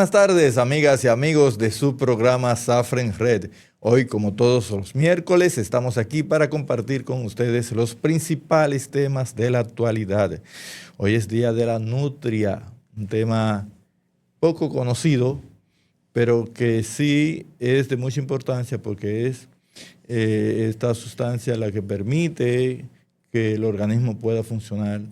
buenas tardes, amigas y amigos de su programa Safren Red. Hoy, como todos los miércoles, estamos aquí para compartir con ustedes los principales temas de la actualidad. Hoy es Día de la Nutria, un tema poco conocido, pero que sí es de mucha importancia porque es esta sustancia la que permite que el organismo pueda funcionar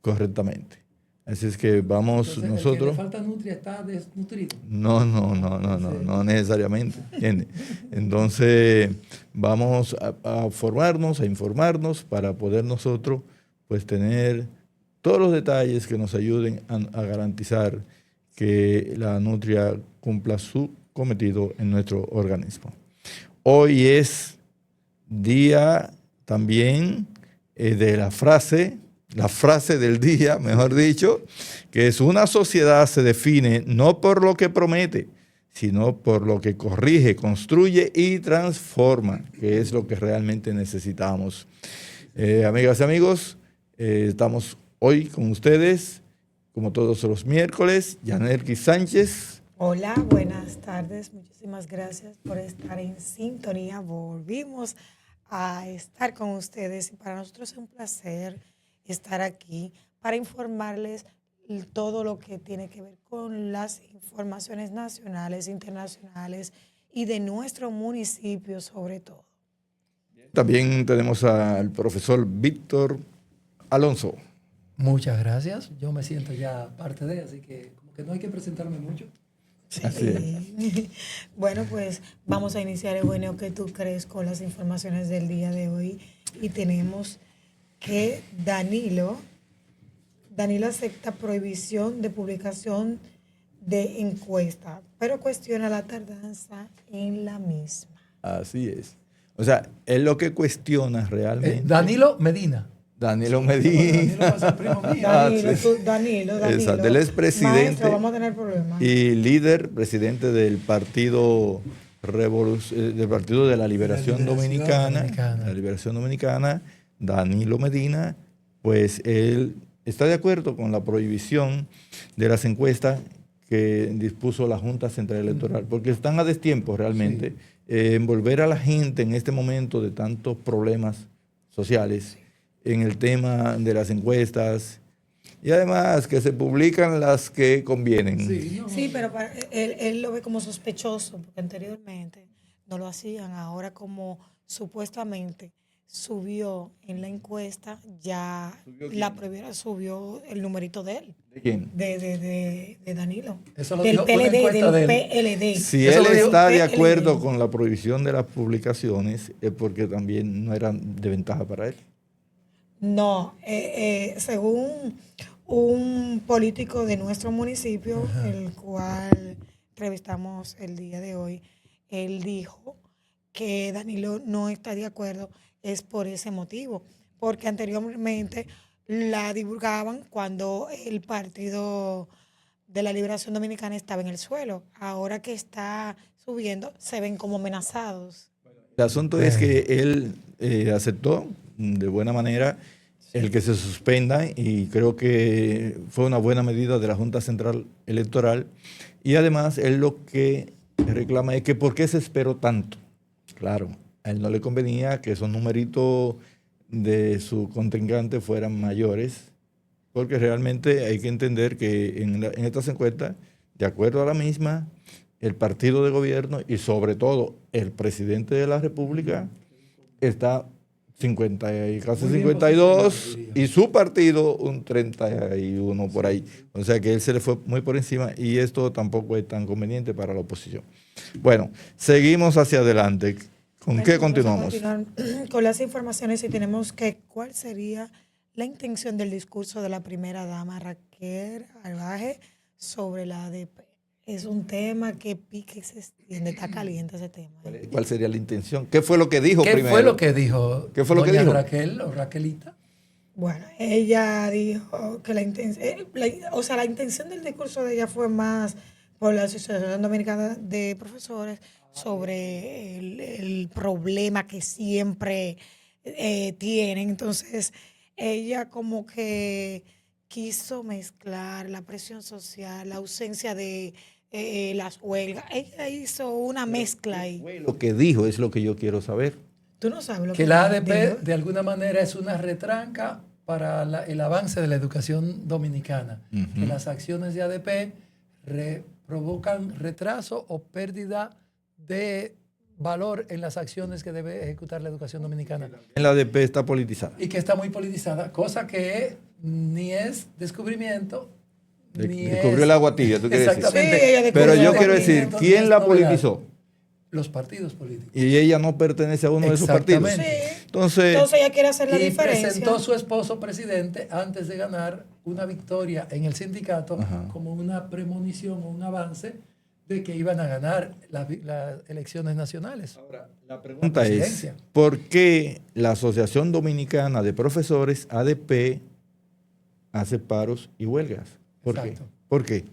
correctamente. Así es que vamos. Entonces, nosotros. El que le falta nutria está desnutrido. No necesariamente. ¿Entiendes? Entonces, vamos a formarnos, a informarnos para poder nosotros pues tener todos los detalles que nos ayuden a garantizar que la nutria cumpla su cometido en nuestro organismo. Hoy es día también de la frase del día, mejor dicho, que es: una sociedad se define no por lo que promete, sino por lo que corrige, construye y transforma, que es lo que realmente necesitamos. Amigas y amigos, estamos hoy con ustedes, como todos los miércoles, Yanelki Sánchez. Hola, buenas tardes. Muchísimas gracias por estar en sintonía. Volvimos a estar con ustedes y para nosotros es un placer estar aquí para informarles todo lo que tiene que ver con las informaciones nacionales, internacionales y de nuestro municipio sobre todo. También tenemos al profesor Víctor Alonso. Muchas gracias. Yo me siento ya parte de, así que como que no hay que presentarme mucho. Sí. Así es. Bueno, pues vamos a iniciar, Eugenio, ¿qué tú crees con las informaciones del día de hoy? Y tenemos que Danilo acepta prohibición de publicación de encuesta, pero cuestiona la tardanza en la misma. Así es. O sea, él lo que cuestiona realmente. Danilo Medina. Danilo Medina. Danilo va a ser primo mío. Danilo. Exacto, él es presidente. Maestro, vamos a tener problemas. Y líder, presidente del Partido de la Liberación Dominicana. La Liberación Dominicana, Danilo Medina, pues él está de acuerdo con la prohibición de las encuestas que dispuso la Junta Central Electoral, porque están a destiempo realmente envolver a la gente en este momento de tantos problemas sociales en el tema de las encuestas y además que se publican las que convienen. Sí, pero él lo ve como sospechoso porque anteriormente no lo hacían, ahora como supuestamente subió en la encuesta, ya la primera subió el numerito de él. ¿De quién? De Danilo. Eso lo del dijo PLD, una encuesta del de él. PLD. Si Eso él lo dijo está de PLD. acuerdo con la prohibición de las publicaciones, es porque también no eran de ventaja para él. No, según un político de nuestro municipio, el cual entrevistamos el día de hoy, él dijo que Danilo no está de acuerdo, es por ese motivo, porque anteriormente la divulgaban cuando el Partido de la Liberación Dominicana estaba en el suelo. Ahora que está subiendo, se ven como amenazados. El asunto es que él aceptó de buena manera el que se suspenda y creo que fue una buena medida de la Junta Central Electoral y además él lo que reclama es que ¿por qué se esperó tanto? Claro, a él no le convenía que esos numeritos de su contrincante fueran mayores porque realmente hay que entender que en estas encuestas, de acuerdo a la misma, el partido de gobierno y sobre todo el presidente de la República está 50 y casi 52 y su partido un 31 por ahí. O sea que él se le fue muy por encima y esto tampoco es tan conveniente para la oposición. Bueno, seguimos hacia adelante. ¿Con qué continuamos? Con las informaciones y tenemos que cuál sería la intención del discurso de la primera dama Raquel Arbaje sobre la ADP. Es un tema que pique y se extiende, está caliente ese tema. ¿Cuál sería la intención? ¿Qué fue lo que dijo primero? ¿Qué fue lo que dijo? ¿Qué fue lo que dijo? Raquel o Raquelita. Bueno, ella dijo que la intención del discurso de ella fue más por la Asociación Dominicana de Profesores sobre el problema que siempre tienen. Entonces, ella como que quiso mezclar la presión social, la ausencia de las huelgas. Ella hizo una mezcla ahí. Lo que dijo es lo que yo quiero saber. Tú no sabes lo Que la ADP dijo. de alguna manera es una retranca para el avance de la educación dominicana. Que las acciones de ADP provocan retraso o pérdida de valor en las acciones que debe ejecutar la educación dominicana. En la ADP está politizada. Y que está muy politizada, cosa que ni es descubrimiento, ni Descubrió es... el agua tibia, tú quieres decir. Exactamente. Sí, ella descubrió Pero el yo agua quiero tibia. decir, Entonces, ¿quién la es novedad. politizó? Los partidos políticos. Y ella no pertenece a uno de esos partidos. Exactamente. Sí. Entonces, Entonces ella quiere hacer la Y diferencia. presentó su esposo presidente antes de ganar una victoria en el sindicato como una premonición o un avance de que iban a ganar las elecciones nacionales. ahora, la pregunta es, presidencia. ¿por qué la Asociación Dominicana de Profesores, ADP, hace paros y huelgas? ¿Por Exacto. qué? ¿Por qué?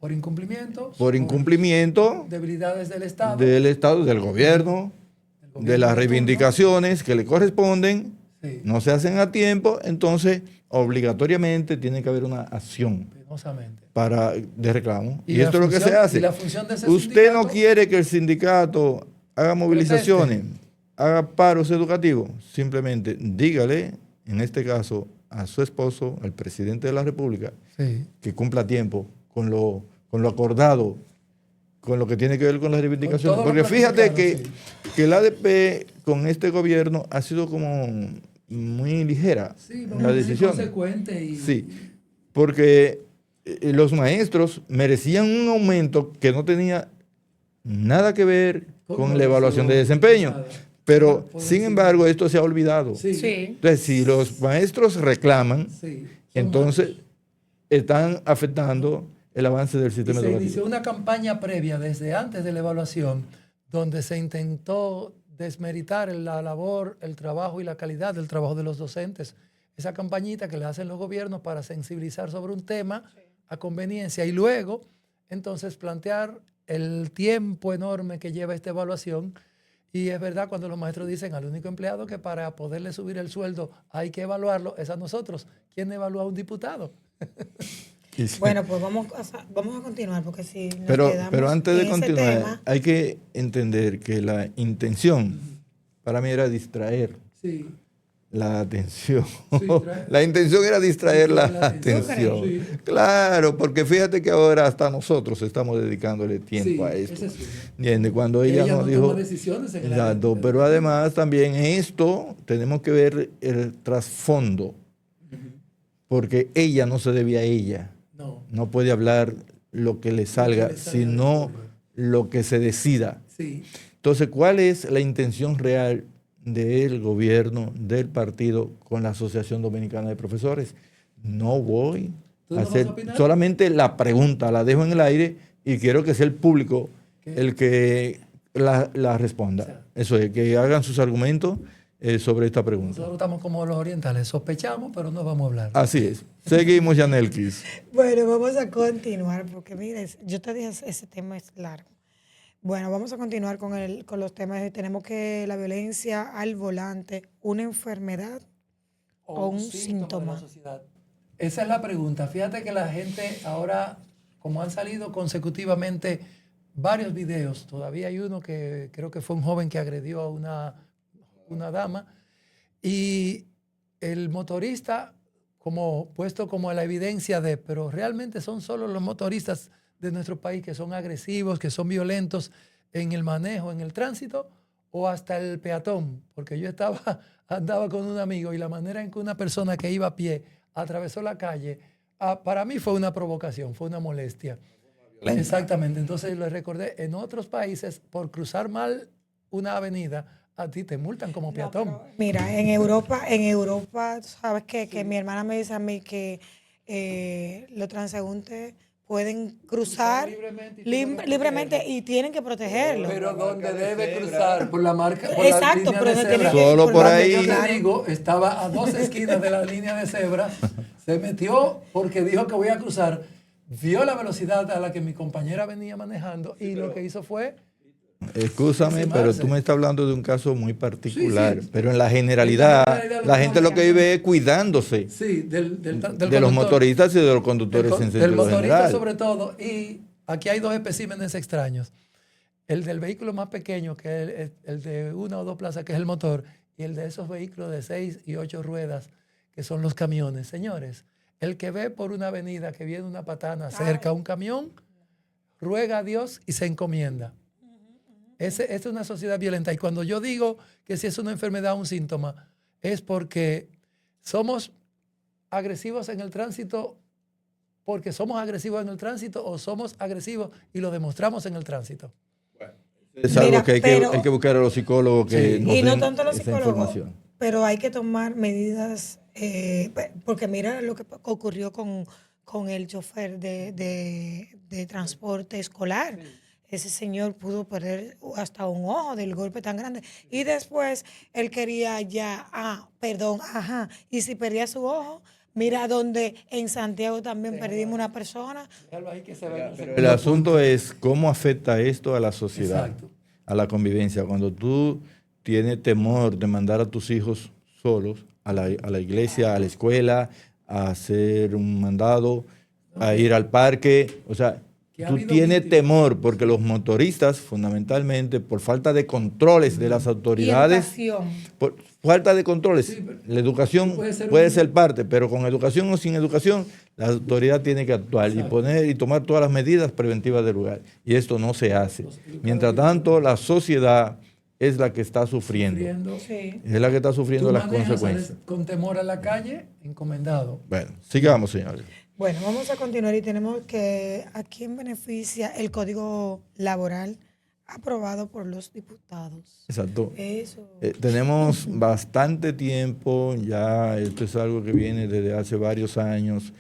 Por incumplimiento. Por incumplimiento Debilidades del Estado. del Estado, del gobierno, del de gobierno las de turno. reivindicaciones que le corresponden, Sí, no se hacen a tiempo, entonces obligatoriamente tiene que haber una acción penosamente. de reclamo. Y la esto es lo que se función- hace. y la función de ese Usted no sindicato- quiere que el sindicato haga movilizaciones, haga paros educativos. Simplemente dígale, en este caso, a su esposo, al presidente de la República, Sí. que cumpla a tiempo con lo acordado, con lo que tiene que ver con las reivindicaciones. todo lo Porque fíjate planificado, que el ADP con este gobierno ha sido como muy ligera Sí, en vamos las a decir decisiones. consecuente y... Sí, porque los maestros merecían un aumento que no tenía nada que ver con la evaluación de desempeño. Nada. Pero, Por sin encima. embargo, esto se ha olvidado. Sí, sí. Sí. Entonces, si los maestros reclaman, Son entonces malos. están afectando el avance del Y sistema se educativo. inició una campaña previa desde antes de la evaluación donde se intentó desmeritar la labor, el trabajo y la calidad del trabajo de los docentes. Esa campañita que le hacen los gobiernos para sensibilizar sobre un tema a conveniencia y luego entonces plantear el tiempo enorme que lleva esta evaluación. Y es verdad cuando los maestros dicen al único empleado que para poderle subir el sueldo hay que evaluarlo, es a nosotros. ¿Quién evalúa a un diputado? Y sí. Bueno, pues vamos a continuar porque si nos pero quedamos antes en de ese continuar, tema, hay que entender que la intención para mí era distraer Sí. la atención. Distraer. La intención era distraer la Distraer la atención. atención. Sí. Claro, porque fíjate que ahora hasta nosotros estamos dedicándole tiempo a esto. ese es uno. ¿Entiendes? Cuando ella Ella nos no dijo... toma decisiones en el Exacto, área. pero además también esto tenemos que ver el trasfondo, porque ella no se debe a ella. No. No puede hablar lo que le salga, le salga sino de boca. lo que se decida. Sí. Entonces, ¿cuál es la intención real del gobierno, del partido, con la Asociación Dominicana de Profesores? No voy ¿Tú a no vas hacer a opinar? solamente la pregunta, la dejo en el aire y quiero que sea el público ¿Qué? el que la responda. O sea, Eso es, que hagan sus argumentos sobre esta pregunta. Nosotros estamos como los orientales, sospechamos, pero no vamos a hablar. Así es. Seguimos, Yanelkis. bueno, vamos a continuar porque mire, yo te dije ese tema es largo. Bueno, vamos a continuar con los temas. Tenemos que la violencia al volante, una enfermedad o un de la síntoma. sociedad. Esa es la pregunta. Fíjate que la gente ahora, como han salido consecutivamente varios videos, todavía hay uno que creo que fue un joven que agredió a una dama, y el motorista como puesto como a la evidencia de, pero realmente son solo los motoristas de nuestro país que son agresivos, que son violentos en el manejo, en el tránsito, o hasta el peatón, porque yo andaba con un amigo y la manera en que una persona que iba a pie atravesó la calle, para mí fue una provocación, fue una molestia. Exactamente, entonces lo recordé, en otros países, por cruzar mal una avenida, a ti te multan como peatón. Mira, en Europa, tú sabes que mi hermana me dice a mí que los transeúntes pueden cruzar libremente y tienen que protegerlo. Pero donde debe cruzar, por la marca, por Exacto, la pero línea no de tiene cebra. que- Solo por la- ahí. Yo claro. te digo, estaba a 2 esquinas de la línea de cebra, se metió porque dijo que voy a cruzar, vio la velocidad a la que mi compañera venía manejando y lo que hizo fue... Escúchame, Aproximarse. pero tú me estás hablando de un caso muy particular. Sí, sí. Pero en la generalidad, En la generalidad, la gente lo que vive es cuidándose Sí, del de los conductor. motoristas y de los conductores en Del sentido motorista general. sobre todo, y aquí hay dos especímenes extraños. El del vehículo más pequeño, que es el de 1 o 2 plazas, que es el motor, y el de esos vehículos de 6 y 8 ruedas, que son los camiones. Señores, el que ve por una avenida que viene una patana cerca a un camión, ruega a Dios y se encomienda. Esa es una sociedad violenta. Y cuando yo digo que si es una enfermedad o un síntoma, es porque somos agresivos en el tránsito porque somos agresivos en el tránsito o somos agresivos y lo demostramos en el tránsito. Es algo que hay que buscar a los psicólogos que nos y no den tanto los esa psicólogos, información. pero hay que tomar medidas, porque mira lo que ocurrió con el chofer de transporte escolar. Ese señor pudo perder hasta un ojo del golpe tan grande. Y después él quería y si perdía su ojo, mira donde en Santiago también perdimos una persona. Pero el asunto es cómo afecta esto a la sociedad, Exacto, a la convivencia. Cuando tú tienes temor de mandar a tus hijos solos a la iglesia, a la escuela, a hacer un mandado, a ir al parque, o sea, tú tienes temor porque los motoristas, fundamentalmente, por falta de controles de las autoridades, por falta de controles, la educación puede ser parte, pero con educación o sin educación, la autoridad tiene que actuar y tomar todas las medidas preventivas del lugar. Y esto no se hace. Mientras tanto, la sociedad es la que está sufriendo. Es la que está sufriendo las consecuencias. Con temor a la calle, encomendado. Bueno, sigamos, señores. Bueno, vamos a continuar y tenemos que a quién beneficia el Código Laboral aprobado por los diputados. Exacto. Eso. Tenemos bastante tiempo, ya esto es algo que viene desde hace varios años,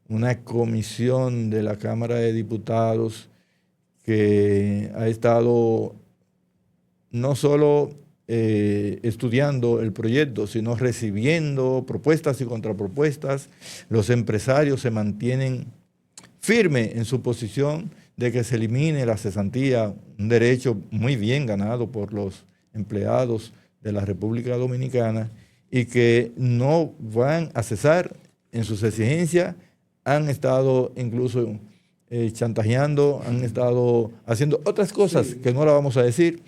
una comisión de la Cámara de Diputados que ha estado no solo estudiando el proyecto, sino recibiendo propuestas y contrapropuestas. Los empresarios se mantienen firmes en su posición de que se elimine la cesantía, un derecho muy bien ganado por los empleados de la República Dominicana, y que no van a cesar en sus exigencias. Han estado incluso chantajeando, han estado haciendo otras cosas que no la vamos a decir,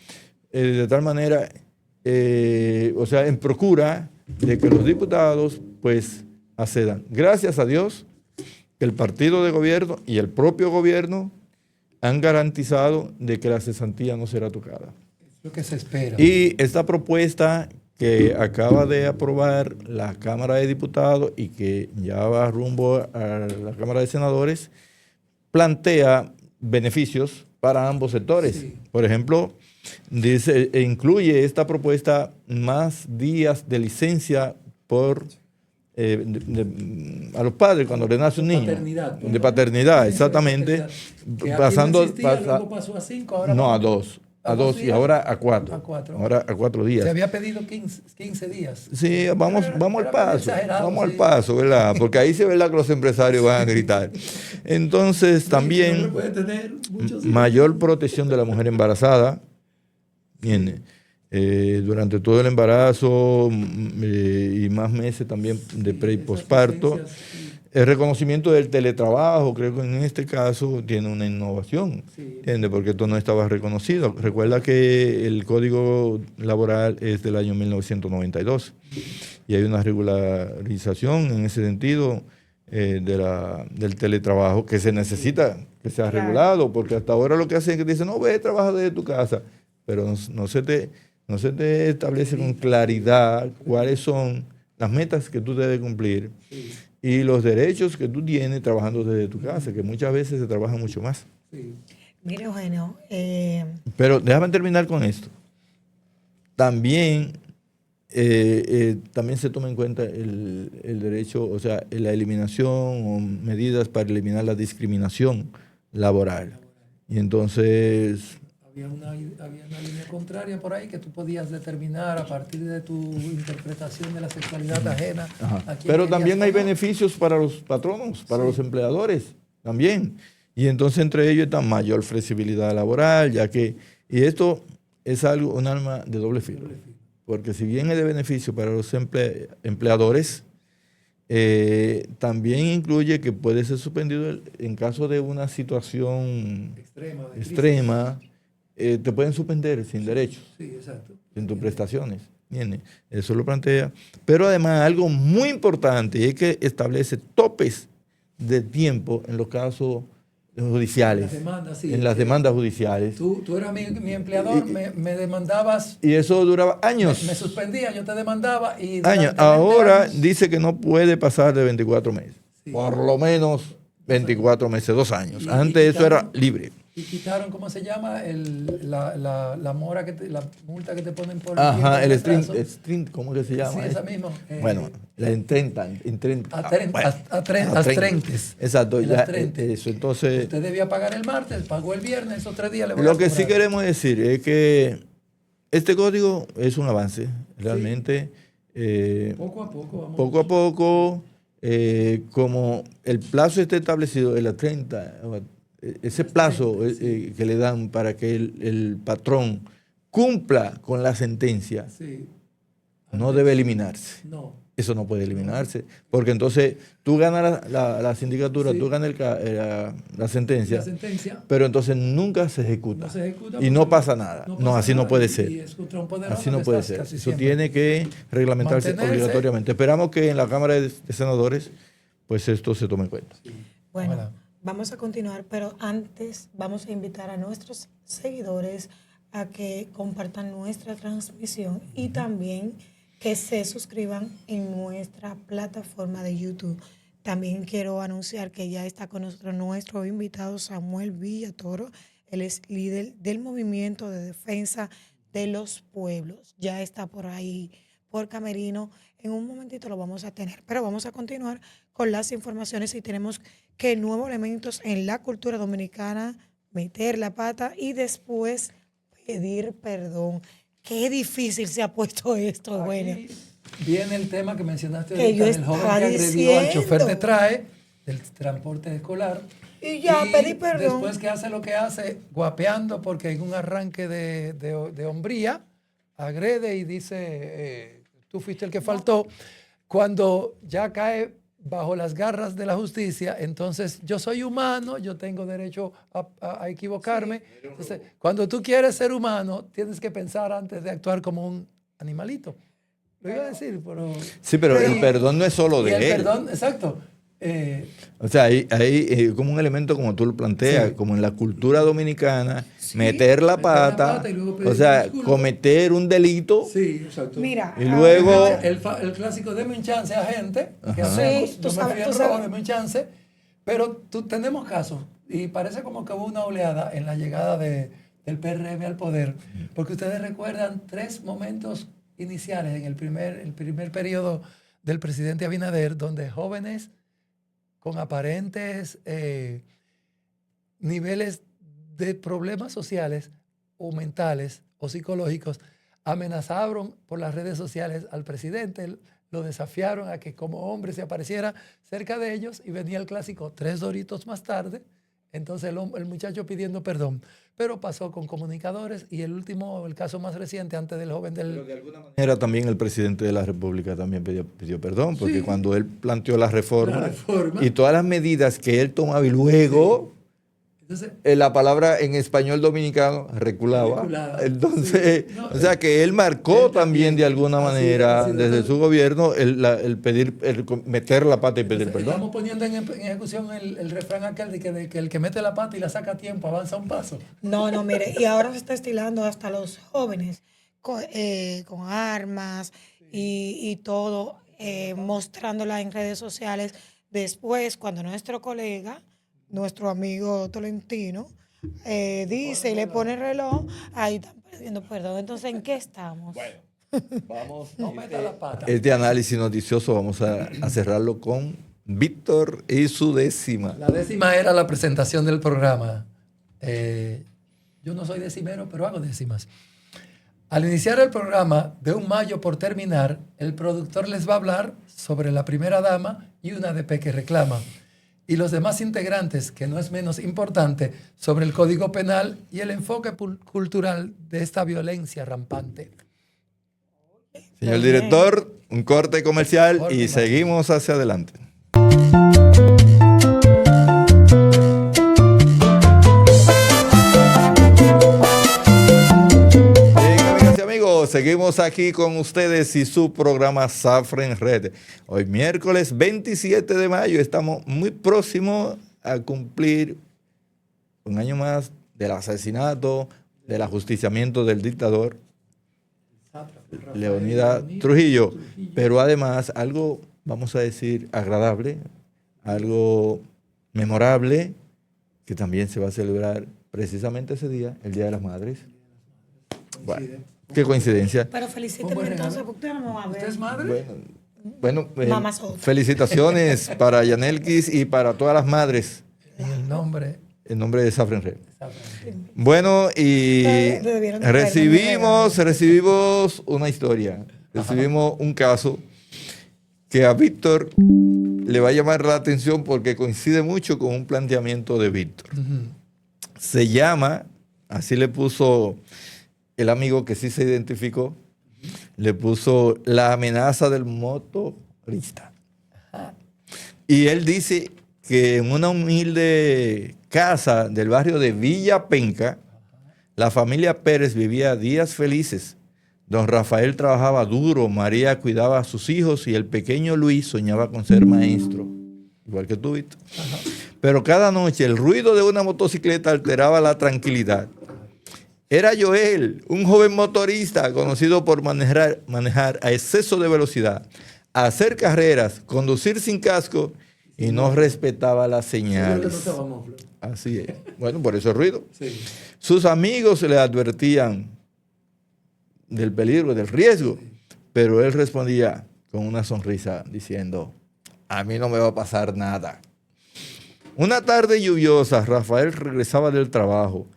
de tal manera, en procura de que los diputados pues accedan. Gracias a Dios que el partido de gobierno y el propio gobierno han garantizado de que la cesantía no será tocada. Es lo que se espera. Y esta propuesta que acaba de aprobar la Cámara de Diputados y que ya va rumbo a la Cámara de Senadores, plantea beneficios para ambos sectores. Sí. Por ejemplo, dice, incluye esta propuesta más días de licencia por a los padres cuando le nace un niño. Paternidad, de paternidad, exactamente. Pasando, luego pasó a 5, ahora no, a 2. A 2 y ahora a 4. Ahora a 4 días. Se había pedido 15 días. Sí, vamos al paso. Vamos al paso, ¿verdad? Porque ahí se ve que los empresarios van a gritar. Entonces, también mayor protección de la mujer embarazada. Viene. Durante todo el embarazo y más meses también de pre y posparto. El reconocimiento del teletrabajo, creo que en este caso tiene una innovación, ¿entiendes? Porque esto no estaba reconocido. Recuerda que el Código Laboral es del año 1992 y hay una regularización en ese sentido del teletrabajo que se necesita que sea regulado, porque hasta ahora lo que hacen es que dicen, no, ve, trabaja desde tu casa, pero no se te establece con claridad cuáles son las metas que tú debes cumplir y los derechos que tú tienes trabajando desde tu casa, que muchas veces se trabaja mucho más. Mira, Eugenio. Pero déjame terminar con esto. También se toma en cuenta el derecho, o sea, la eliminación o medidas para eliminar la discriminación laboral. Y entonces había una línea contraria por ahí que tú podías determinar a partir de tu interpretación de la sexualidad ajena. Pero también hay beneficios para los patronos, para los empleadores también. Y entonces entre ellos está mayor flexibilidad laboral, y esto es un arma de doble filo. Porque si bien es de beneficio para los empleadores, También incluye que puede ser suspendido en caso de una situación extrema, te pueden suspender sin derechos, Sí, exacto. sin tus prestaciones. ¿Entiendes? Eso lo plantea. Pero además algo muy importante es que establece topes de tiempo en los casos judiciales. Las demandas, sí. En las demandas judiciales. Tú eras mi empleador, me demandabas. Y eso duraba años. Me suspendía, yo te demandaba y Años. durante 20 Ahora años, dice que no puede pasar de 24 meses. Sí. Por lo menos 24 meses, 2 años. Y Antes eso quitaron- era libre. Y quitaron, ¿cómo se llama? La mora la multa que te ponen por Ajá, el retraso. string, ¿cómo que se llama? Sí, esa misma. Bueno, la intentan. Astrentes. Exacto, El ya, astrente. eso. Entonces, Usted debía pagar el martes, pagó el viernes, esos 3 días le voy a lo que cobrar. sí queremos decir es que este código es un avance, realmente. Poco a poco vamos. Poco a poco, como el plazo está establecido en la 30, ese plazo que le dan para que el patrón cumpla con la sentencia, Sí. no debe eliminarse. No. Eso no puede eliminarse, porque entonces tú ganas la sindicatura, Sí. tú ganas la sentencia, La sentencia pero entonces nunca se ejecuta. no se ejecuta Y no porque pasa nada. No, pasa así no nada puede y ser. es contra un poderoso Así no que puede estás ser. casi Eso siempre. tiene que reglamentarse Mantenerse. obligatoriamente. Esperamos que en la Cámara de Senadores pues esto se tome en cuenta. Bueno, Hola. vamos a continuar, pero antes vamos a invitar a nuestros seguidores a que compartan nuestra transmisión y también que se suscriban en nuestra plataforma de YouTube. También quiero anunciar que ya está con nosotros nuestro invitado Samuel Villatoro. Él es líder del Movimiento de Defensa de los Pueblos. Ya está por ahí, por Camerino. En un momentito lo vamos a tener, pero vamos a continuar con las informaciones y tenemos que nuevos elementos en la cultura dominicana, meter la pata y después pedir perdón. Qué difícil se ha puesto esto, Eugenia. Aquí viene el tema que mencionaste Que ahorita yo del joven que estaba agredió al chofer de diciendo. trae del transporte escolar. Y ya pedí perdón. Después que hace lo que hace, guapeando porque en un arranque de hombría, agrede y dice, tú fuiste el que faltó. Cuando ya cae bajo las garras de la justicia, entonces yo soy humano, yo tengo derecho a equivocarme. Entonces, cuando tú quieres ser humano, tienes que pensar antes de actuar como un animalito. Lo iba a decir, pero... Sí, pero el perdón no es solo Y de el él. perdón, exacto. O sea, hay como un elemento, como tú lo planteas, Sí. como en la cultura dominicana, meter la pata, y luego pedir o sea, disculpas. cometer un delito. Sí, exacto. Mira, Y luego- El clásico, deme un chance a gente, que Ajá. hacemos, Sí, yo tú me sabes, fui tú en rojo, sabes. deme un chance, pero tenemos casos, y parece como que hubo una oleada en la llegada del PRM al poder, porque ustedes recuerdan 3 momentos iniciales en el primer periodo del presidente Abinader, donde jóvenes con aparentes niveles de problemas sociales o mentales o psicológicos amenazaron por las redes sociales al presidente, lo desafiaron a que como hombre se apareciera cerca de ellos y venía el clásico 3 doritos más tarde, entonces el muchacho pidiendo perdón, pero pasó con comunicadores y el caso más reciente antes del joven del... Era también el presidente de la República también pidió perdón, porque Sí. cuando él planteó la reforma, La reforma. y todas las medidas que él tomaba y luego Entonces, la palabra en español dominicano reculaba. Reculaba, Entonces, sí. No, o sea que él marcó él también de alguna así manera es, así es. desde su gobierno el pedir, meter la pata y pedir entonces, perdón. estamos poniendo en ejecución el refrán aquel de que el que mete la pata y la saca a tiempo avanza un paso. No, mire, y ahora se está estilando hasta los jóvenes con armas y todo, mostrándola en redes sociales. Después, cuando nuestro colega, nuestro amigo Tolentino, dice y le pone el reloj, ahí están pidiendo perdón. Entonces, ¿en qué estamos? Vamos, No meta la pata. este análisis noticioso vamos a cerrarlo con Víctor y su décima. La 10ª era la presentación del programa. Yo no soy decimero, pero hago décimas. Al iniciar el programa de un mayo por terminar, el productor les va a hablar sobre la primera dama y una ADP que reclama. Y los demás integrantes, que no es menos importante, sobre el Código Penal y el enfoque cultural de esta violencia rampante. Señor director, un corte comercial y seguimos hacia adelante. Seguimos aquí con ustedes y su programa Zafra en Red. Hoy miércoles 27 de mayo estamos muy próximos a cumplir un año más del asesinato, del ajusticiamiento del dictador Leonidas Trujillo. Pero además algo, vamos a decir, agradable, algo memorable, que también se va a celebrar precisamente ese día, el Día de las Madres. Bueno. Qué coincidencia. Pero felicíteme entonces, porque usted no va a ver. ¿Usted es madre? Bueno, felicitaciones para Yanelkis y para todas las madres. En el nombre de Zafra en Red. Bueno, y recibimos una historia. Recibimos un caso que a Víctor le va a llamar la atención porque coincide mucho con un planteamiento de Víctor. Se llama, así le puso el amigo que sí se identificó, le puso la amenaza del motorista. Y él dice que en una humilde casa del barrio de Villa Penca, la familia Pérez vivía días felices. Don Rafael trabajaba duro, María cuidaba a sus hijos y el pequeño Luis soñaba con ser maestro, igual que tú, Víctor. Pero cada noche el ruido de una motocicleta alteraba la tranquilidad. Era Joel, un joven motorista conocido por manejar a exceso de velocidad, hacer carreras, conducir sin casco y no respetaba las señales. Así es. Bueno, por eso el ruido. Sí. Sus amigos le advertían del peligro, del riesgo, pero él respondía con una sonrisa diciendo, a mí no me va a pasar nada. Una tarde lluviosa, Rafael regresaba del trabajo.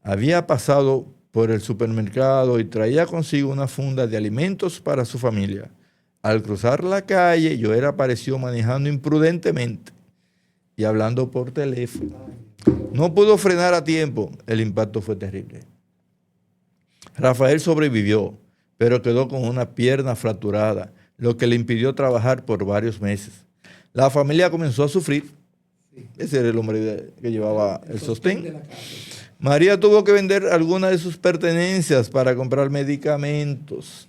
Había pasado por el supermercado y traía consigo una funda de alimentos para su familia. Al cruzar la calle, Joel apareció manejando imprudentemente y hablando por teléfono. No pudo frenar a tiempo. El impacto fue terrible. Rafael sobrevivió, pero quedó con una pierna fracturada, lo que le impidió trabajar por varios meses. La familia comenzó a sufrir. Ese era el hombre que llevaba el sostén. María tuvo que vender algunas de sus pertenencias para comprar medicamentos.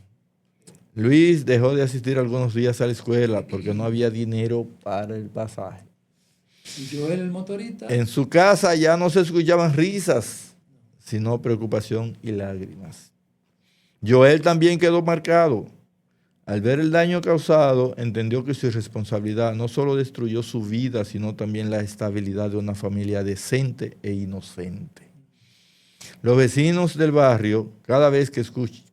Luis dejó de asistir algunos días a la escuela porque no había dinero para el pasaje. ¿Y Joel, el motorista? En su casa ya no se escuchaban risas, sino preocupación y lágrimas. Joel también quedó marcado. Al ver el daño causado, entendió que su irresponsabilidad no solo destruyó su vida, sino también la estabilidad de una familia decente e inocente. Los vecinos del barrio, cada vez que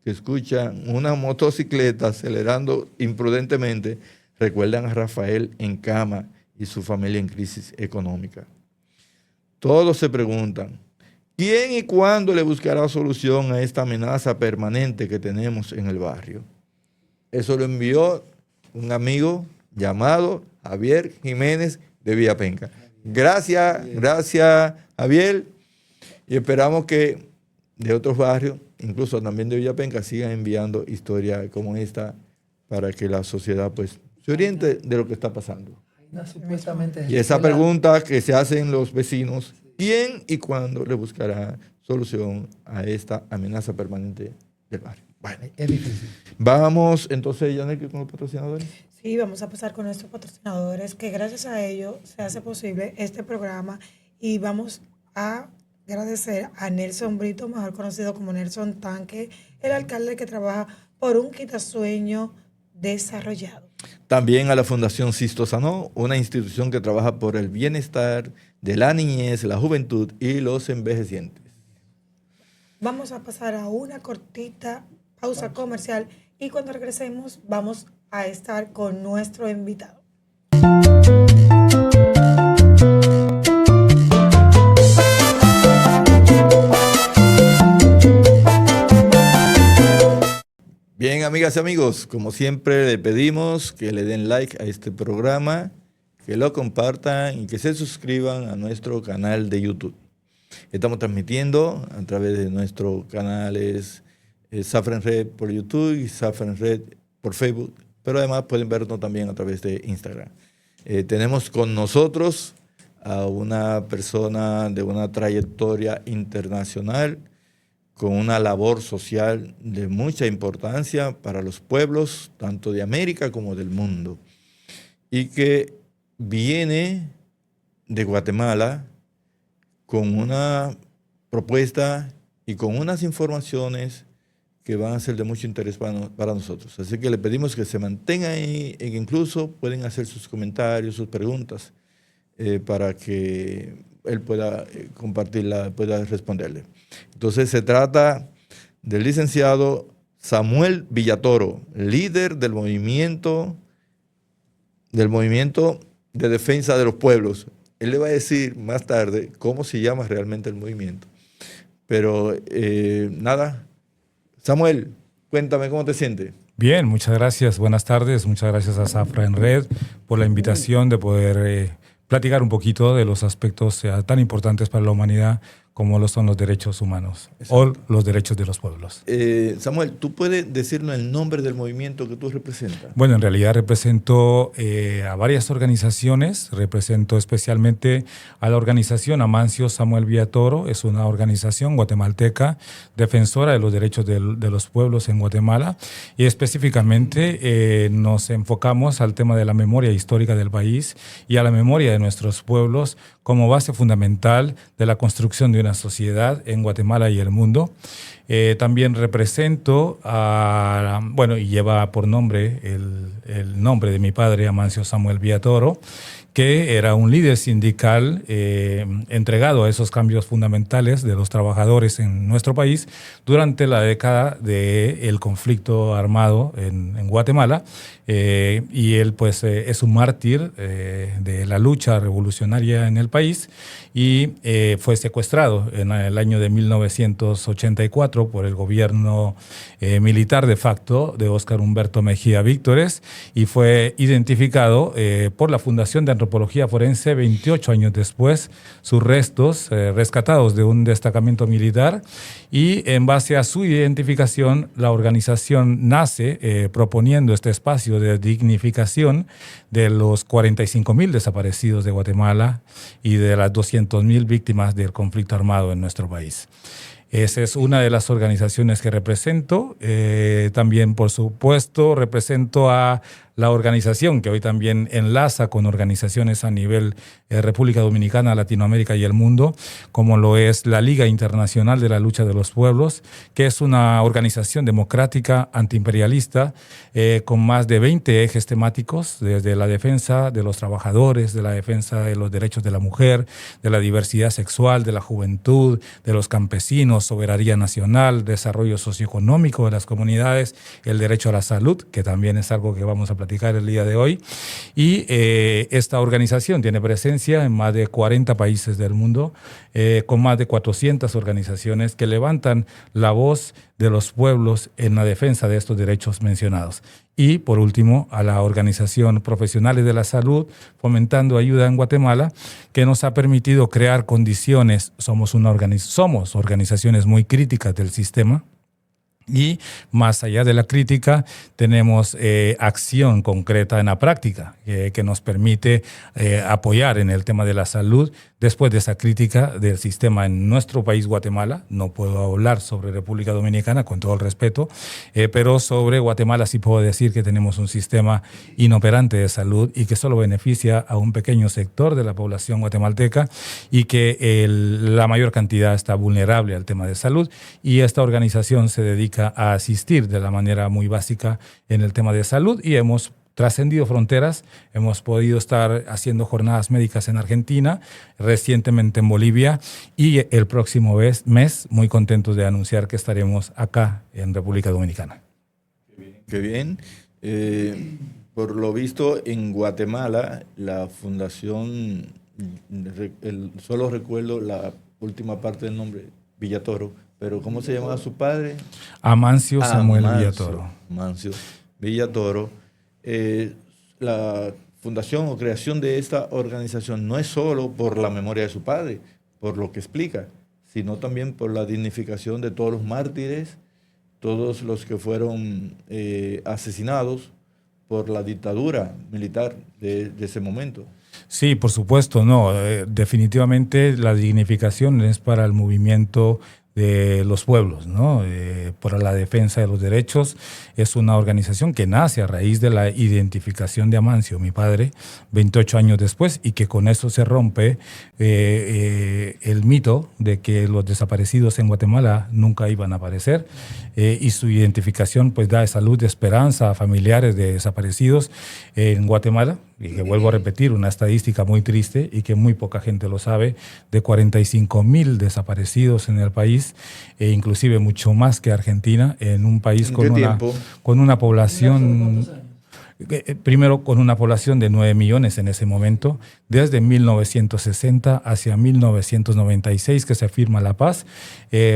escuchan una motocicleta acelerando imprudentemente, recuerdan a Rafael en cama y su familia en crisis económica. Todos se preguntan, ¿quién y cuándo le buscará solución a esta amenaza permanente que tenemos en el barrio? Eso lo envió un amigo llamado Javier Jiménez de Villapenca. Gracias, Javier. Y esperamos que de otros barrios, incluso también de Villapenca, sigan enviando historias como esta para que la sociedad pues se oriente de lo que está pasando. Y esa pregunta que se hacen los vecinos, ¿quién y cuándo le buscará solución a esta amenaza permanente del barrio? Bueno, es difícil. Vamos entonces, Yanelkis, con los patrocinadores. Sí, vamos a pasar con nuestros patrocinadores, que gracias a ellos se hace posible este programa, y vamos a agradecer a Nelson Brito, mejor conocido como Nelson Tanque, el alcalde que trabaja por un quitasueño desarrollado. También a la Fundación Sisto Sanó, una institución que trabaja por el bienestar de la niñez, la juventud y los envejecientes. Vamos a pasar a una cortita pausa comercial y cuando regresemos vamos a estar con nuestro invitado. Bien, amigas y amigos, como siempre le pedimos que le den like a este programa, que lo compartan y que se suscriban a nuestro canal de YouTube. Estamos transmitiendo a través de nuestros canales Zafra en Red por YouTube y Zafra en Red por Facebook pero además pueden vernos también a través de Instagram. Tenemos con nosotros a una persona de una trayectoria internacional, con una labor social de mucha importancia para los pueblos, tanto de América como del mundo, y que viene de Guatemala con una propuesta y con unas informaciones que van a ser de mucho interés para nosotros. Así que le pedimos que se mantengan ahí e incluso pueden hacer sus comentarios, sus preguntas, para que él pueda compartirla, pueda responderle. Entonces se trata del licenciado Samuel Villatoro, líder del movimiento de defensa de los pueblos. Él le va a decir más tarde cómo se llama realmente el movimiento. Pero nada, Samuel, cuéntame cómo te sientes. Bien, muchas gracias. Buenas tardes. Muchas gracias a Zafra en Red por la invitación de poder platicar un poquito de los aspectos tan importantes para la humanidad como lo son los derechos humanos. Exacto. O los derechos de los pueblos. Samuel, ¿tú puedes decirnos el nombre del movimiento que tú representas? Bueno, en realidad represento a varias organizaciones. Represento especialmente a la organización Amancio Samuel Villatoro. Es una organización guatemalteca defensora de los derechos de los pueblos en Guatemala. Y específicamente nos enfocamos al tema de la memoria histórica del país y a la memoria de nuestros pueblos como base fundamental de la construcción de una sociedad en Guatemala y el mundo. También represento y lleva por nombre el nombre de mi padre, Amancio Samuel Villatoro, que era un líder sindical entregado a esos cambios fundamentales de los trabajadores en nuestro país durante la década del conflicto armado en Guatemala. Y él pues es un mártir de la lucha revolucionaria en el país y fue secuestrado en el año de 1984 por el gobierno militar de facto de Óscar Humberto Mejía Víctores y fue identificado por la Fundación de Antropología Forense 28 años después, sus restos rescatados de un destacamento militar, y en base a su identificación la organización nace proponiendo este espacio de dignificación de los 45,000 desaparecidos de Guatemala y de las 200,000 víctimas del conflicto armado en nuestro país. Esa es una de las organizaciones que represento. También, por supuesto, represento a la organización que hoy también enlaza con organizaciones a nivel República Dominicana, Latinoamérica y el mundo, como lo es la Liga Internacional de la Lucha de los Pueblos, que es una organización democrática antiimperialista con más de 20 ejes temáticos, desde la defensa de los trabajadores, de la defensa de los derechos de la mujer, de la diversidad sexual, de la juventud, de los campesinos, soberanía nacional, desarrollo socioeconómico de las comunidades, el derecho a la salud, que también es algo que vamos a platicar el día de hoy. Y esta organización tiene presencia en más de 40 países del mundo, con más de 400 organizaciones que levantan la voz de los pueblos en la defensa de estos derechos mencionados. Y, por último, a la Organización Profesionales de la Salud, fomentando ayuda en Guatemala, que nos ha permitido crear condiciones. Somos organizaciones muy críticas del sistema. Y más allá de la crítica, tenemos acción concreta en la práctica que nos permite apoyar en el tema de la salud después de esa crítica del sistema en nuestro país, Guatemala. No puedo hablar sobre República Dominicana, con todo el respeto, pero sobre Guatemala sí puedo decir que tenemos un sistema inoperante de salud y que solo beneficia a un pequeño sector de la población guatemalteca y que la mayor cantidad está vulnerable al tema de salud. Y esta organización se dedica a asistir de la manera muy básica en el tema de salud y hemos trascendido fronteras, hemos podido estar haciendo jornadas médicas en Argentina, recientemente en Bolivia y el próximo mes muy contentos de anunciar que estaremos acá en República Dominicana. Qué bien. Por lo visto en Guatemala la fundación, solo recuerdo la última parte del nombre, Villatoro, pero ¿cómo se llamaba su padre? Amancio Samuel Villatoro. Amancio Villatoro. La fundación o creación de esta organización no es solo por la memoria de su padre, por lo que explica, sino también por la dignificación de todos los mártires, todos los que fueron asesinados por la dictadura militar de ese momento. Sí, por supuesto, no. Definitivamente la dignificación es para el movimiento de los pueblos, ¿no? Por la defensa de los derechos. Es una organización que nace a raíz de la identificación de Amancio, mi padre, 28 años después, y que con eso se rompe el mito de que los desaparecidos en Guatemala nunca iban a aparecer, y su identificación pues da salud, esperanza a familiares de desaparecidos en Guatemala. Y que vuelvo a repetir, una estadística muy triste y que muy poca gente lo sabe, de 45,000 desaparecidos en el país, e inclusive mucho más que Argentina, en un país con una población, primero con una población de 9 millones en ese momento, desde 1960 hacia 1996 que se firma la paz.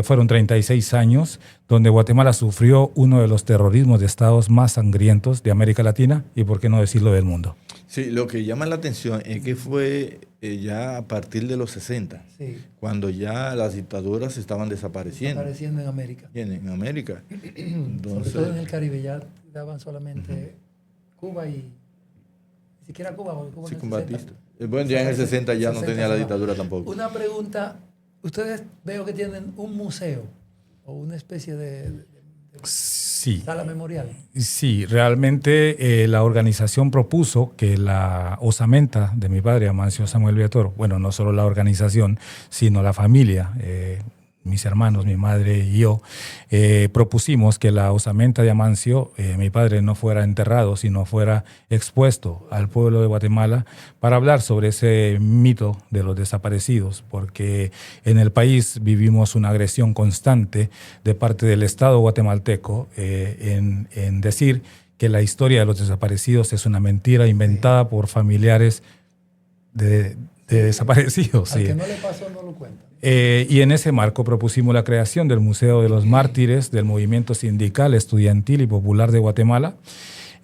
Fueron 36 años donde Guatemala sufrió uno de los terrorismos de estados más sangrientos de América Latina y, por qué no decirlo, del mundo. Sí, lo que llama la atención es que fue ya a partir de los 60, Sí. cuando ya las dictaduras estaban desapareciendo. Apareciendo en América. En América. Entonces, Sobre todo en el Caribe, ya daban solamente Cuba y... Ni siquiera Cuba, porque Cuba sí, en con el 60. Batista. Bueno, ya en el 60 ya no tenía la dictadura tampoco. Una pregunta, ustedes veo que tienen un museo o una especie de Sí. sala memorial. Sí, realmente la organización propuso que la osamenta de mi padre, Amancio Samuel Villatoro, bueno, no solo la organización, sino la familia, mis hermanos, mi madre y yo, propusimos que la osamenta de Amancio, mi padre, no fuera enterrado, sino fuera expuesto al pueblo de Guatemala para hablar sobre ese mito de los desaparecidos, porque en el país vivimos una agresión constante de parte del Estado guatemalteco en decir que la historia de los desaparecidos es una mentira inventada por familiares de desaparecidos. Al Sí. que no le pasó no lo cuenta. Y en ese marco propusimos la creación del Museo de los Mártires del Movimiento Sindical, Estudiantil y Popular de Guatemala,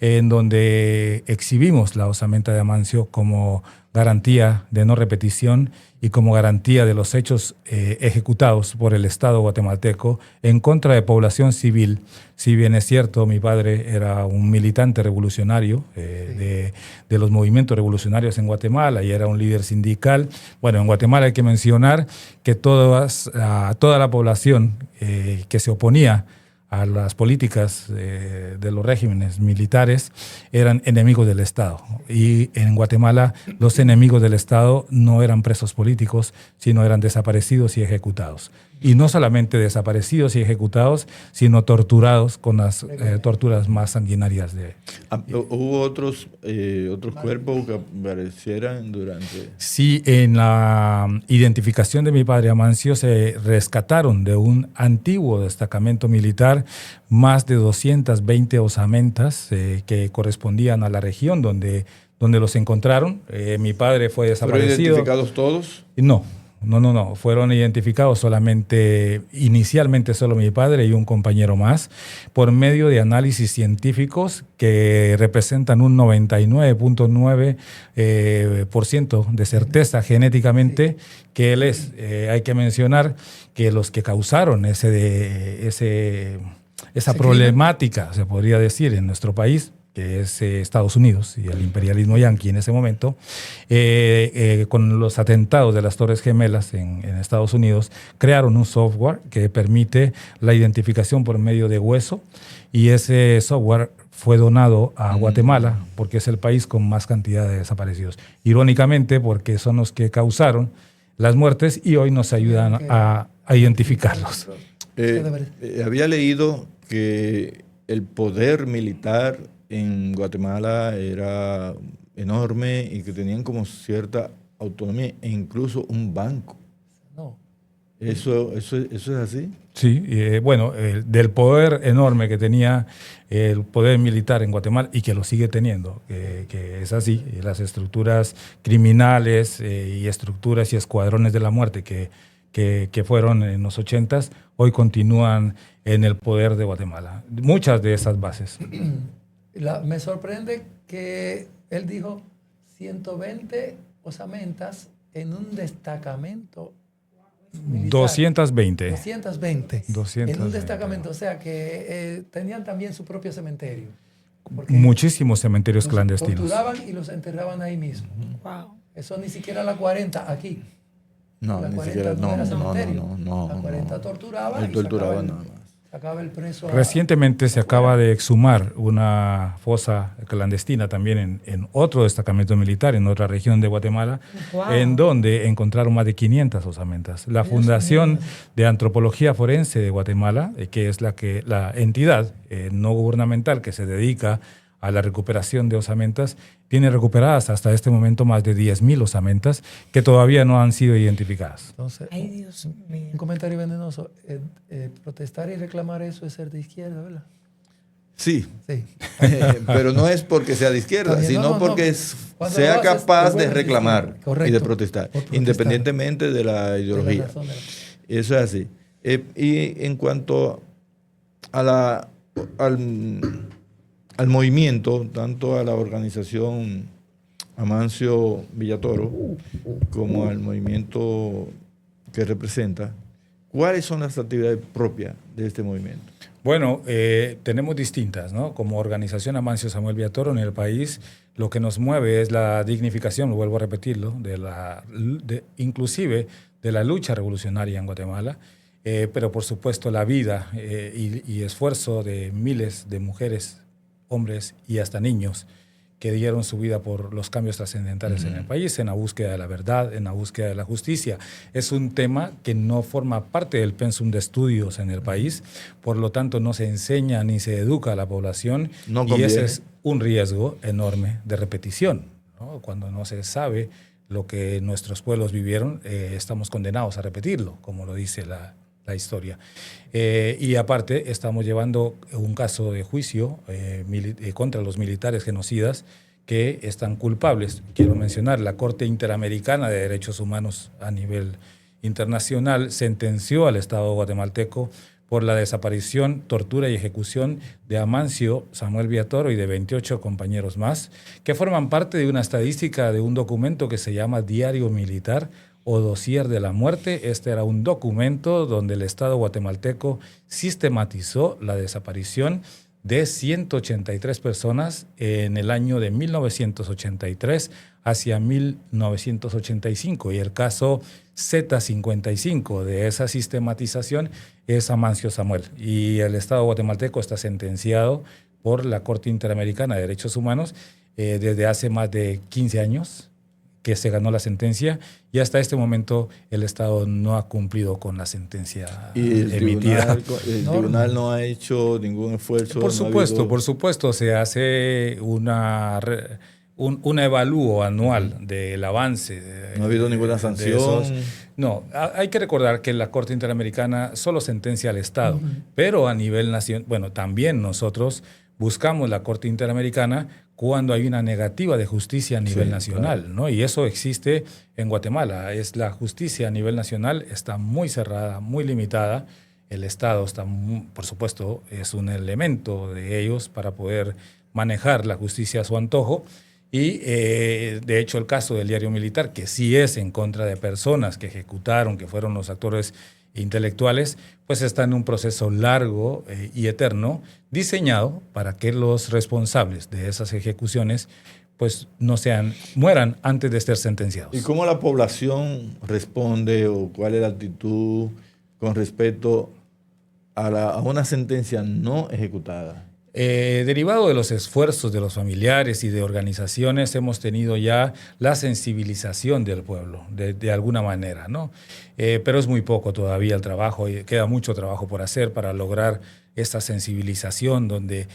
en donde exhibimos la osamenta de Amancio como garantía de no repetición y como garantía de los hechos ejecutados por el Estado guatemalteco en contra de población civil. Si bien es cierto, mi padre era un militante revolucionario de los movimientos revolucionarios en Guatemala y era un líder sindical. Bueno, en Guatemala hay que mencionar que toda la población que se oponía a las políticas de los regímenes militares eran enemigos del Estado. Y en Guatemala los enemigos del Estado no eran presos políticos, sino eran desaparecidos y ejecutados. Y no solamente desaparecidos y ejecutados, sino torturados con las torturas más sanguinarias de... ¿Hubo otros cuerpos que aparecieran durante...? Sí, en la identificación de mi padre Amancio se rescataron de un antiguo destacamento militar más de 220 osamentas que correspondían a la región donde los encontraron. Mi padre fue desaparecido. ¿Fueron identificados todos? No. Fueron identificados solamente, inicialmente solo mi padre y un compañero más, por medio de análisis científicos que representan un 99.9% de certeza genéticamente que él es. Hay que mencionar que los que causaron esa problemática, se podría decir, en nuestro país, que es Estados Unidos y el imperialismo yanqui en ese momento, con los atentados de las Torres Gemelas en Estados Unidos, crearon un software que permite la identificación por medio de hueso, y ese software fue donado a Guatemala porque es el país con más cantidad de desaparecidos. Irónicamente, porque son los que causaron las muertes y hoy nos ayudan a identificarlos. Había leído que el poder militar en Guatemala era enorme y que tenían como cierta autonomía e incluso un banco. No. ¿Eso es así? Sí, bueno, del poder enorme que tenía el poder militar en Guatemala y que lo sigue teniendo, que es así, las estructuras criminales y estructuras y escuadrones de la muerte que fueron en los 80s, hoy continúan en el poder de Guatemala. Muchas de esas bases. Me sorprende que él dijo 120 osamentas en un destacamento militar. 220. 220. 220. En un destacamento, o sea que tenían también su propio cementerio. Porque muchísimos cementerios los clandestinos. torturaban y los enterraban ahí mismo. Wow. Eso ni siquiera la 40 aquí. No, La ni 40 siquiera, no era cementerio. no. La 40 torturaba Él y torturaba sacaba nada más. sacaba el preso. Recientemente se acaba de exhumar una fosa clandestina también en otro destacamento militar, en otra región de Guatemala, Wow. en donde encontraron más de 500 osamentas. La Fundación de Antropología Forense de Guatemala, que es la entidad no gubernamental que se dedica a la recuperación de osamentas, tiene recuperadas hasta este momento más de 10.000 osamentas que todavía no han sido identificadas. Entonces, Ay, Dios mío. un comentario venenoso. Protestar y reclamar eso es ser de izquierda, ¿verdad? Sí, Sí. pero no es porque sea de izquierda, Está bien, sino no. porque Cuando sea lo haces, capaz te de vuelves reclamar izquierda. Correcto. y de protestar, Por protestar. independientemente de la De la ideología. razón de la- Eso es así. Y en cuanto a al movimiento, tanto a la organización Amancio Villatoro como al movimiento que representa, ¿cuáles son las actividades propias de este movimiento? Bueno, tenemos distintas, ¿no? Como organización Amancio Samuel Villatoro en el país, lo que nos mueve es la dignificación, lo vuelvo a repetirlo, inclusive de la lucha revolucionaria en Guatemala, pero por supuesto la vida y esfuerzo de miles de mujeres, hombres y hasta niños que dieron su vida por los cambios trascendentales en el país, en la búsqueda de la verdad, en la búsqueda de la justicia. Es un tema que no forma parte del pensum de estudios en el país, por lo tanto no se enseña ni se educa a la población, No y conviene. ese es un riesgo enorme de repetición, ¿no? Cuando no se sabe lo que nuestros pueblos vivieron, estamos condenados a repetirlo, como lo dice la historia. Y aparte, estamos llevando un caso de juicio contra los militares genocidas que están culpables. Quiero mencionar, la Corte Interamericana de Derechos Humanos a nivel internacional sentenció al Estado guatemalteco por la desaparición, tortura y ejecución de Amancio Samuel Villatoro y de 28 compañeros más, que forman parte de una estadística de un documento que se llama Diario Militar o Dossier de la Muerte. Este era un documento donde el Estado guatemalteco sistematizó la desaparición de 183 personas en el año de 1983 hacia 1985. Y el caso Z55 de esa sistematización es Amancio Samuel. Y el Estado guatemalteco está sentenciado por la Corte Interamericana de Derechos Humanos desde hace más de 15 años que se ganó la sentencia, y hasta este momento el Estado no ha cumplido con la sentencia Y emitida. el tribunal no ha hecho ningún esfuerzo. Por no ha supuesto, habido- por supuesto, se hace un evalúo anual del avance. No ha habido ninguna sanción. No, hay que recordar que la Corte Interamericana solo sentencia al Estado, pero a nivel nacional, bueno, también nosotros buscamos la Corte Interamericana cuando hay una negativa de justicia a nivel nacional, claro. ¿no? Y eso existe en Guatemala. La justicia a nivel nacional está muy cerrada, muy limitada. El Estado está, por supuesto, es un elemento de ellos para poder manejar la justicia a su antojo. Y de hecho el caso del Diario Militar, que sí es en contra de personas que ejecutaron, que fueron los actores intelectuales, pues está en un proceso largo y eterno, diseñado para que los responsables de esas ejecuciones pues mueran antes de ser sentenciados. ¿Y cómo la población responde o cuál es la actitud con respecto a una sentencia no ejecutada? Derivado de los esfuerzos de los familiares y de organizaciones, hemos tenido ya la sensibilización del pueblo, de alguna manera, ¿no? Pero es muy poco todavía el trabajo, y queda mucho trabajo por hacer para lograr esta sensibilización donde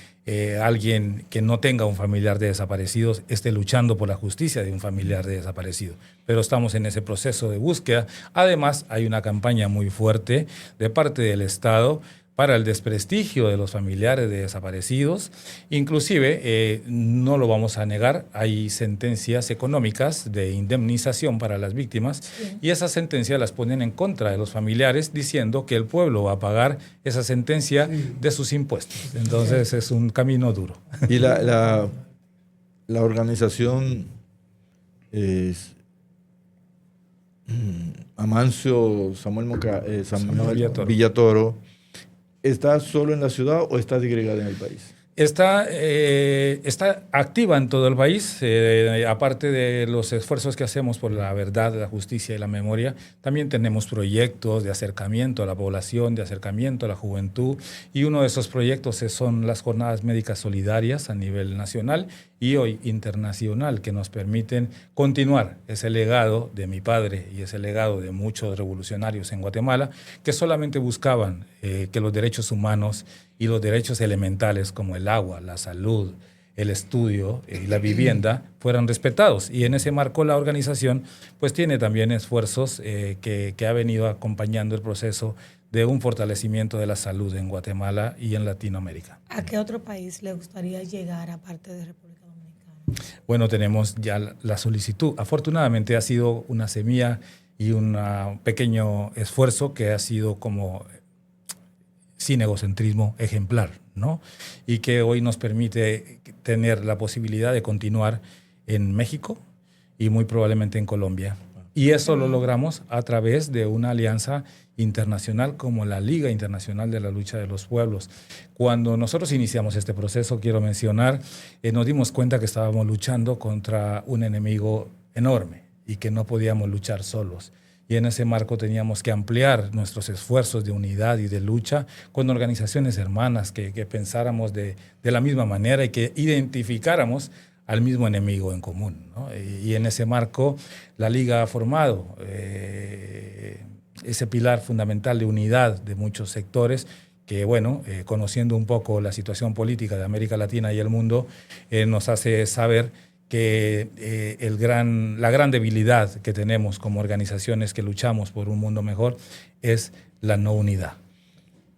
alguien que no tenga un familiar de desaparecidos esté luchando por la justicia de un familiar de desaparecido. Pero estamos en ese proceso de búsqueda. Además, hay una campaña muy fuerte de parte del Estado para el desprestigio de los familiares de desaparecidos. Inclusive, no lo vamos a negar, hay sentencias económicas de indemnización para las víctimas, y esas sentencias las ponen en contra de los familiares diciendo que el pueblo va a pagar esa sentencia de sus impuestos. Entonces es un camino duro. Y la organización Amancio Samuel Villatoro. Villatoro, ¿está solo en la ciudad o está disgregada en el país? Está activa en todo el país, aparte de los esfuerzos que hacemos por la verdad, la justicia y la memoria, también tenemos proyectos de acercamiento a la población, de acercamiento a la juventud, y uno de esos proyectos son las jornadas médicas solidarias a nivel nacional y hoy internacional, que nos permiten continuar ese legado de mi padre y ese legado de muchos revolucionarios en Guatemala, que solamente buscaban que los derechos humanos y los derechos elementales como el agua, la salud, el estudio y la vivienda fueran respetados. Y en ese marco la organización pues tiene también esfuerzos que ha venido acompañando el proceso de un fortalecimiento de la salud en Guatemala y en Latinoamérica. ¿A qué otro país le gustaría llegar aparte de República Dominicana? Bueno, tenemos ya la solicitud. Afortunadamente ha sido una semilla y un pequeño esfuerzo que ha sido como sin egocentrismo ejemplar, ¿no? Y que hoy nos permite tener la posibilidad de continuar en México y muy probablemente en Colombia. Y eso lo logramos a través de una alianza internacional como la Liga Internacional de la Lucha de los Pueblos. Cuando nosotros iniciamos este proceso, quiero mencionar, nos dimos cuenta que estábamos luchando contra un enemigo enorme y que no podíamos luchar solos. Y en ese marco teníamos que ampliar nuestros esfuerzos de unidad y de lucha con organizaciones hermanas que pensáramos de la misma manera y que identificáramos al mismo enemigo en común, ¿no? Y en ese marco la Liga ha formado ese pilar fundamental de unidad de muchos sectores que, bueno, conociendo un poco la situación política de América Latina y el mundo, nos hace saber que la gran debilidad que tenemos como organizaciones que luchamos por un mundo mejor es la no unidad.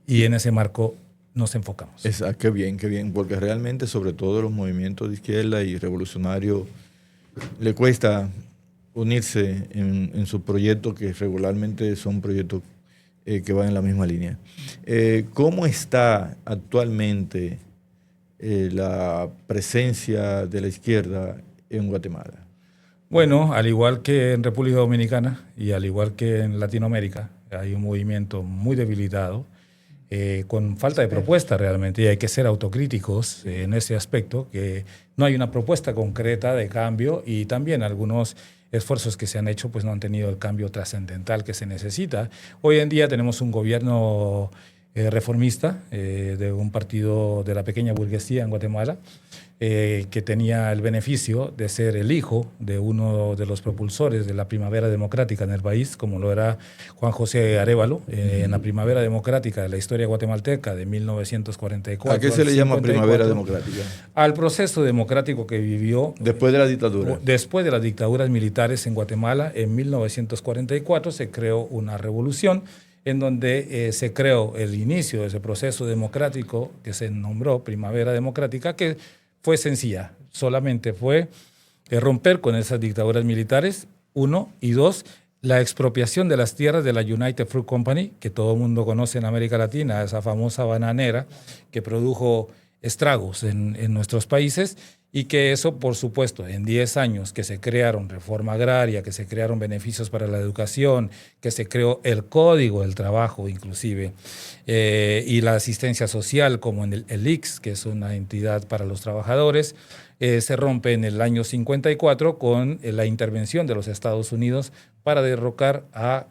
Y en ese marco nos enfocamos. Qué bien, porque realmente, sobre todo los movimientos de izquierda y revolucionarios, le cuesta unirse en sus proyectos, que regularmente son proyectos que van en la misma línea. ¿Cómo está actualmente la presencia de la izquierda en Guatemala? Bueno, al igual que en República Dominicana y al igual que en Latinoamérica, hay un movimiento muy debilitado, con falta de propuesta realmente, y hay que ser autocríticos en ese aspecto, que no hay una propuesta concreta de cambio, y también algunos esfuerzos que se han hecho pues no han tenido el cambio trascendental que se necesita. Hoy en día tenemos un gobierno reformista de un partido de la pequeña burguesía en Guatemala, que tenía el beneficio de ser el hijo de uno de los propulsores de la primavera democrática en el país, como lo era Juan José Arévalo, en la primavera democrática de la historia guatemalteca de 1944. ¿A qué se le llama primavera democrática? Al proceso democrático que vivió después de la dictadura. Después de las dictaduras militares en Guatemala, en 1944 se creó una revolución en donde se creó el inicio de ese proceso democrático que se nombró Primavera Democrática, que fue sencilla, solamente fue romper con esas dictaduras militares, uno, y dos, la expropiación de las tierras de la United Fruit Company, que todo el mundo conoce en América Latina, esa famosa bananera que produjo estragos en nuestros países, y que eso, por supuesto, en 10 años que se crearon reforma agraria, que se crearon beneficios para la educación, que se creó el Código del Trabajo inclusive, y la asistencia social como en el ICS, que es una entidad para los trabajadores, se rompe en el año 54 con la intervención de los Estados Unidos para derrocar a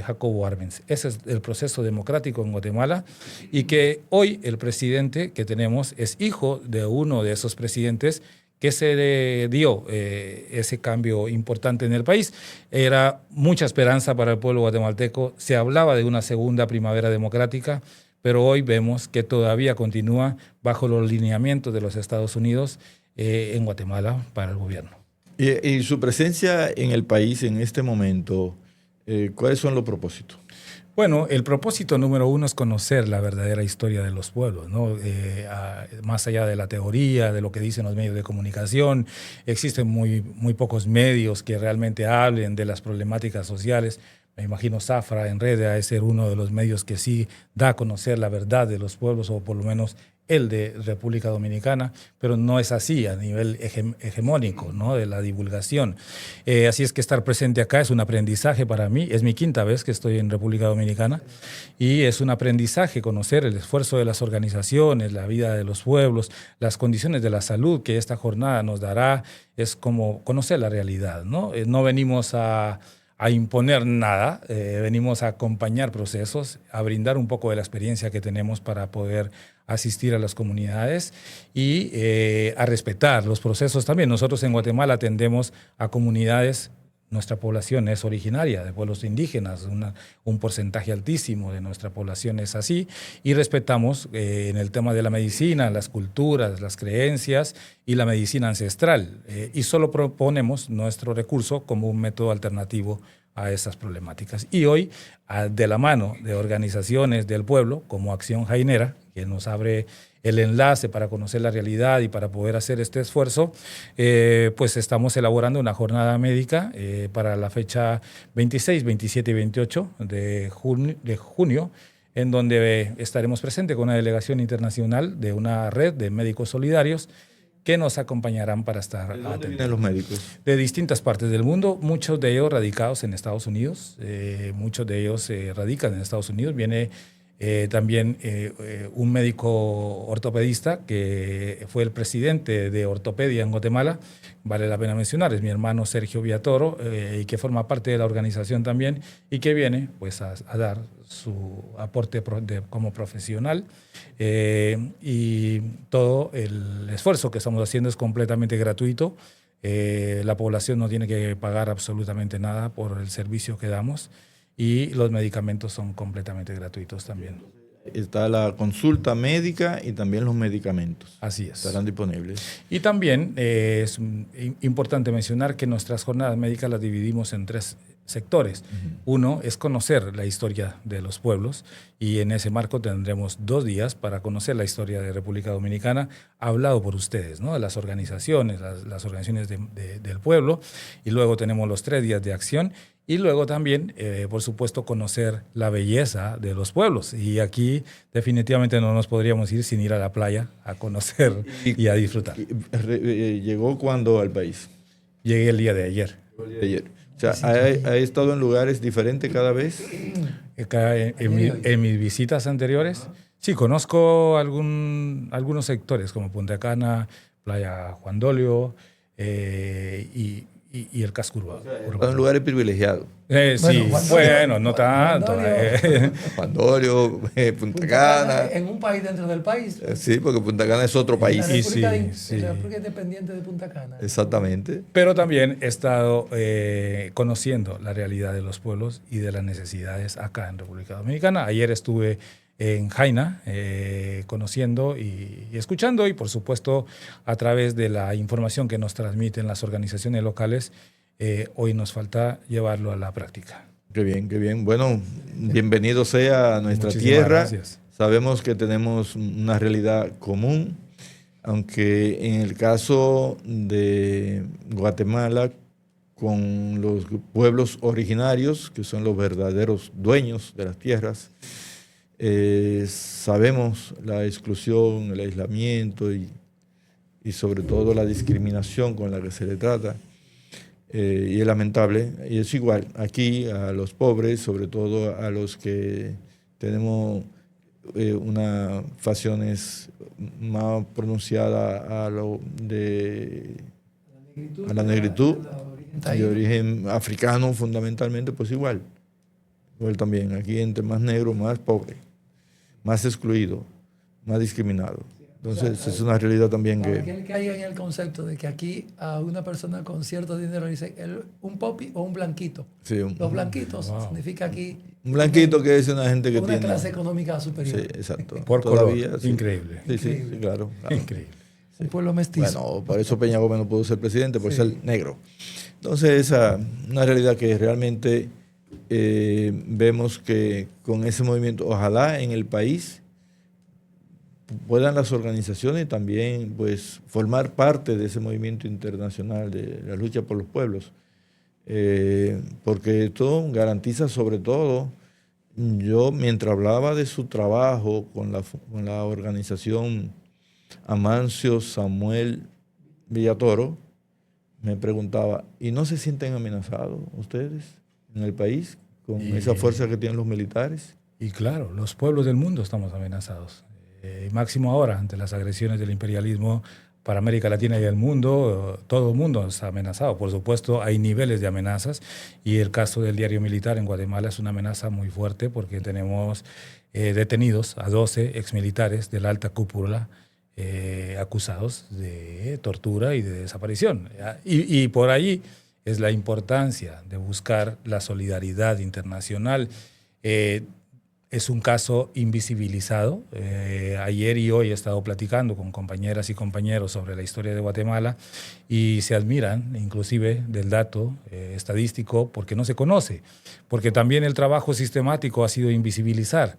Jacobo Arbenz. Ese es el proceso democrático en Guatemala, y que hoy el presidente que tenemos es hijo de uno de esos presidentes que se dio ese cambio importante en el país. Era mucha esperanza para el pueblo guatemalteco, se hablaba de una segunda primavera democrática, pero hoy vemos que todavía continúa bajo los lineamientos de los Estados Unidos en Guatemala para el gobierno. Y su presencia en el país en este momento, ¿cuáles son los propósitos? Bueno, el propósito número uno es conocer la verdadera historia de los pueblos, ¿no? Más allá de la teoría, de lo que dicen los medios de comunicación, existen muy pocos medios que realmente hablen de las problemáticas sociales. Me imagino Zafra en red ha de ser uno de los medios que sí da a conocer la verdad de los pueblos, o por lo menos el de República Dominicana, pero no es así a nivel hegemónico, ¿no? De la divulgación. Así es que estar presente acá es un aprendizaje para mí. Es mi 5ª vez que estoy en República Dominicana y es un aprendizaje conocer el esfuerzo de las organizaciones, la vida de los pueblos, las condiciones de la salud que esta jornada nos dará. Es como conocer la realidad, ¿no? No venimos a imponer nada, venimos a acompañar procesos, a brindar un poco de la experiencia que tenemos para poder asistir a las comunidades y a respetar los procesos también. Nosotros en Guatemala atendemos a comunidades, nuestra población es originaria de pueblos indígenas, un porcentaje altísimo de nuestra población es así, y respetamos en el tema de la medicina, las culturas, las creencias y la medicina ancestral, y solo proponemos nuestro recurso como un método alternativo a esas problemáticas. Y hoy, de la mano de organizaciones del pueblo, como Acción Jainera, que nos abre el enlace para conocer la realidad y para poder hacer este esfuerzo, pues estamos elaborando una jornada médica para la fecha 26, 27 y 28 de junio, en donde estaremos presentes con una delegación internacional de una red de médicos solidarios que nos acompañarán para estar atentos. ¿De dónde vienen los médicos? De distintas partes del mundo, muchos de ellos radicados en Estados Unidos, muchos de ellos radican en Estados Unidos. Viene también un médico ortopedista que fue el presidente de ortopedia en Guatemala, vale la pena mencionar, es mi hermano Sergio Villatoro, y que forma parte de la organización también y que viene pues a dar su aporte como profesional, y todo el esfuerzo que estamos haciendo es completamente gratuito. La población no tiene que pagar absolutamente nada por el servicio que damos. Y los medicamentos son completamente gratuitos también. Está la consulta médica y también los medicamentos. Así es. Estarán disponibles. Y también es importante mencionar que nuestras jornadas médicas las dividimos en 3 sectores. Uno es conocer la historia de los pueblos y en ese marco tendremos 2 días para conocer la historia de República Dominicana, hablado por ustedes, ¿no? Las organizaciones, las organizaciones del pueblo, y luego tenemos los 3 días de acción. Y luego también, por supuesto, conocer la belleza de los pueblos. Y aquí definitivamente no nos podríamos ir sin ir a la playa a conocer y a disfrutar. ¿Llegó cuándo al país? Llegué el día de ayer. O sea, ¿ha estado en lugares diferentes cada vez? En mis visitas anteriores, sí, conozco algunos sectores como Punta Cana, Playa Juan Dolio y el casco urbano. Son lugares privilegiados. Sí, bueno, no tanto. Juan Dolio, Punta Cana. En un país dentro del país. Sí, porque Punta Cana es otro país. La República Independiente de Punta Cana. Exactamente. Pero también he estado conociendo la realidad de los pueblos y de las necesidades acá en República Dominicana. Ayer estuve en Jaina, conociendo y escuchando, y por supuesto a través de la información que nos transmiten las organizaciones locales, hoy nos falta llevarlo a la práctica. Qué bien, qué bien. Bueno, bienvenido sea a nuestra tierra. Gracias. Sabemos que tenemos una realidad común, aunque en el caso de Guatemala, con los pueblos originarios, que son los verdaderos dueños de las tierras, sabemos la exclusión, el aislamiento y sobre todo la discriminación con la que se le trata, y es lamentable. Y es igual aquí a los pobres, sobre todo a los que tenemos unas facciones más pronunciadas a la negritud, de origen africano fundamentalmente, pues igual también. Aquí entre más negro, más pobre, más excluido, más discriminado. Entonces es una realidad también que... Aquel que haya en el concepto de que aquí a una persona con cierto dinero le dicen un popi o un blanquito. Sí, los blanquitos significa aquí... Un blanquito que es una gente que una tiene... Una clase económica superior. Sí, exacto. Por todavía, color. Sí. Increíble. Sí, claro. Increíble. Sí. Un pueblo mestizo. Bueno, por eso Peña Gómez no pudo ser presidente, por ser negro. Entonces esa una realidad que realmente vemos que con ese movimiento, ojalá en el país puedan las organizaciones también pues formar parte de ese movimiento internacional de la lucha por los pueblos, porque esto garantiza sobre todo yo mientras hablaba de su trabajo con la organización Amancio Samuel Villatoro, me preguntaba, ¿y no se sienten amenazados ustedes en el país con esa fuerza que tienen los militares? Y claro, los pueblos del mundo estamos amenazados. Máximo ahora, ante las agresiones del imperialismo para América Latina y el mundo, todo el mundo está amenazado. Por supuesto, hay niveles de amenazas y el caso del diario militar en Guatemala es una amenaza muy fuerte porque tenemos detenidos a 12 exmilitares de la alta cúpula acusados de tortura y de desaparición. Y por ahí es la importancia de buscar la solidaridad internacional. Es un caso invisibilizado. Ayer y hoy he estado platicando con compañeras y compañeros sobre la historia de Guatemala y se admiran inclusive del dato estadístico porque no se conoce, porque también el trabajo sistemático ha sido invisibilizar.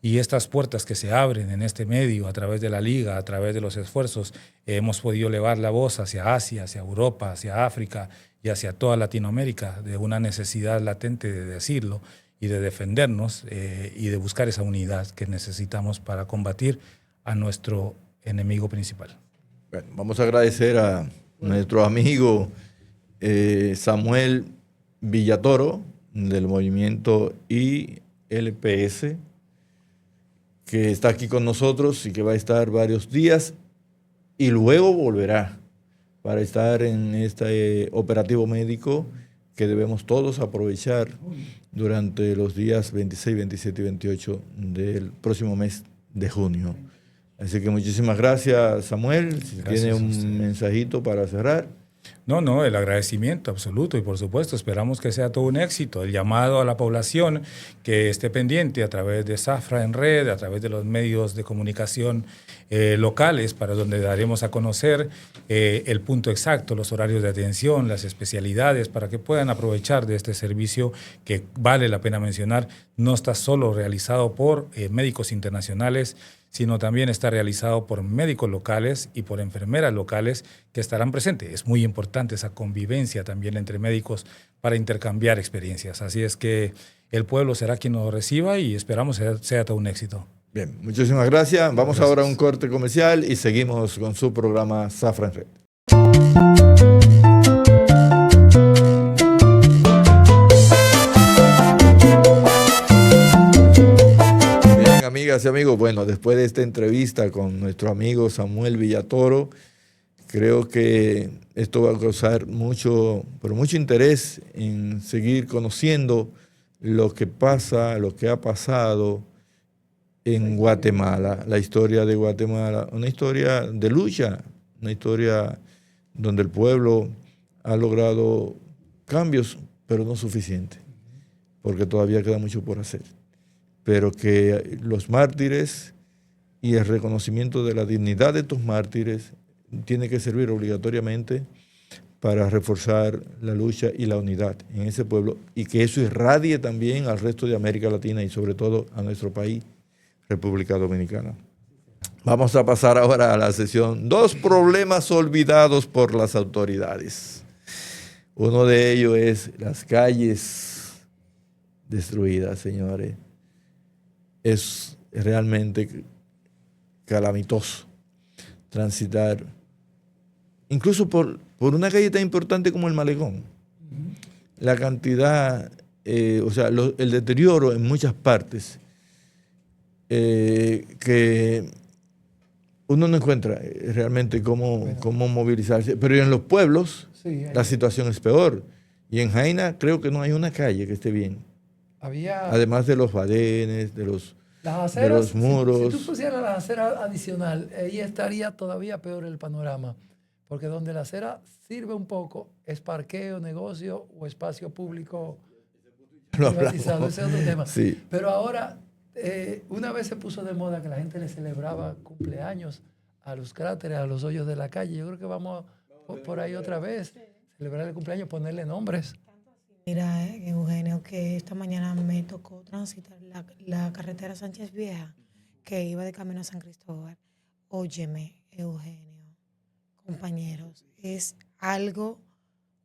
Y estas puertas que se abren en este medio a través de la Liga, a través de los esfuerzos, hemos podido elevar la voz hacia Asia, hacia Europa, hacia África y hacia toda Latinoamérica de una necesidad latente de decirlo y de defendernos y de buscar esa unidad que necesitamos para combatir a nuestro enemigo principal. Bueno, vamos a agradecer a nuestro amigo Samuel Villatoro del movimiento ILPS, que está aquí con nosotros y que va a estar varios días y luego volverá para estar en este operativo médico que debemos todos aprovechar durante los días 26, 27 y 28 del próximo mes de junio. Así que muchísimas gracias, Samuel. Si tiene un mensajito para cerrar. No, el agradecimiento absoluto y por supuesto esperamos que sea todo un éxito. El llamado a la población que esté pendiente a través de Zafra en red, a través de los medios de comunicación locales para donde daremos a conocer el punto exacto, los horarios de atención, las especialidades para que puedan aprovechar de este servicio que vale la pena mencionar. No está solo realizado por médicos internacionales, sino también está realizado por médicos locales y por enfermeras locales que estarán presentes. Es muy importante esa convivencia también entre médicos para intercambiar experiencias. Así es que el pueblo será quien nos reciba y esperamos sea todo un éxito. Bien, muchísimas gracias. Vamos ahora a un corte comercial y seguimos con su programa Zafra en Red. Amigas y amigos, bueno, después de esta entrevista con nuestro amigo Samuel Villatoro, creo que esto va a causar mucho interés en seguir conociendo lo que pasa, lo que ha pasado en Guatemala, la historia de Guatemala, una historia de lucha, una historia donde el pueblo ha logrado cambios, pero no suficientes, porque todavía queda mucho por hacer. Pero que los mártires y el reconocimiento de la dignidad de estos mártires tiene que servir obligatoriamente para reforzar la lucha y la unidad en ese pueblo y que eso irradie también al resto de América Latina y sobre todo a nuestro país, República Dominicana. Vamos a pasar ahora a la sesión 2 problemas olvidados por las autoridades. Uno de ellos es las calles destruidas, señores. Es realmente calamitoso transitar, incluso por una calle tan importante como el Malecón. La cantidad, el deterioro en muchas partes que uno no encuentra realmente cómo movilizarse. Pero en los pueblos la situación es peor. Y en Jaina creo que no hay una calle que esté bien. Además de los badenes, de los muros. Si tú pusieras la acera adicional, ahí estaría todavía peor el panorama. Porque donde la acera sirve un poco es parqueo, negocio o espacio público privatizado. Ese es otro tema. Sí. Pero ahora, una vez se puso de moda que la gente le celebraba cumpleaños a los cráteres, a los hoyos de la calle. Yo creo que vamos por ahí otra vez. Celebrar el cumpleaños, ponerle nombres. Mira, Eugenio, que esta mañana me tocó transitar la carretera Sánchez Vieja que iba de camino a San Cristóbal. Óyeme, Eugenio, compañeros, es algo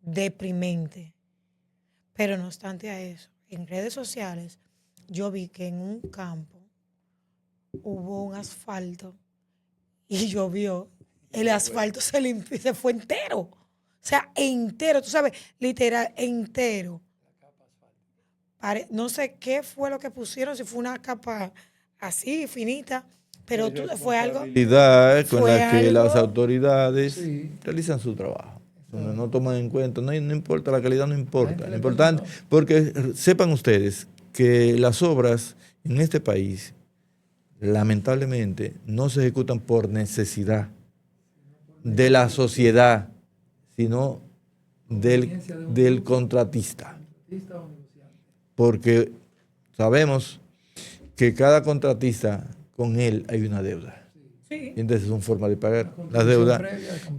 deprimente. Pero no obstante a eso, en redes sociales yo vi que en un campo hubo un asfalto y llovió. El asfalto se limpió, se fue entero. O sea, entero, tú sabes, literal, entero. No sé qué fue lo que pusieron, si fue una capa así, finita, pero fue algo... Con la que algo- las autoridades Sí. realizan su trabajo. Donde no toman en cuenta, no importa, la calidad no La importa. gente Lo le importante, perdonó. porque sepan ustedes que las obras en este país, lamentablemente, no se ejecutan por necesidad de la sociedad, sino del contratista. Porque sabemos que cada contratista, con él hay una deuda. Sí. Y entonces son formas de pagar la deuda.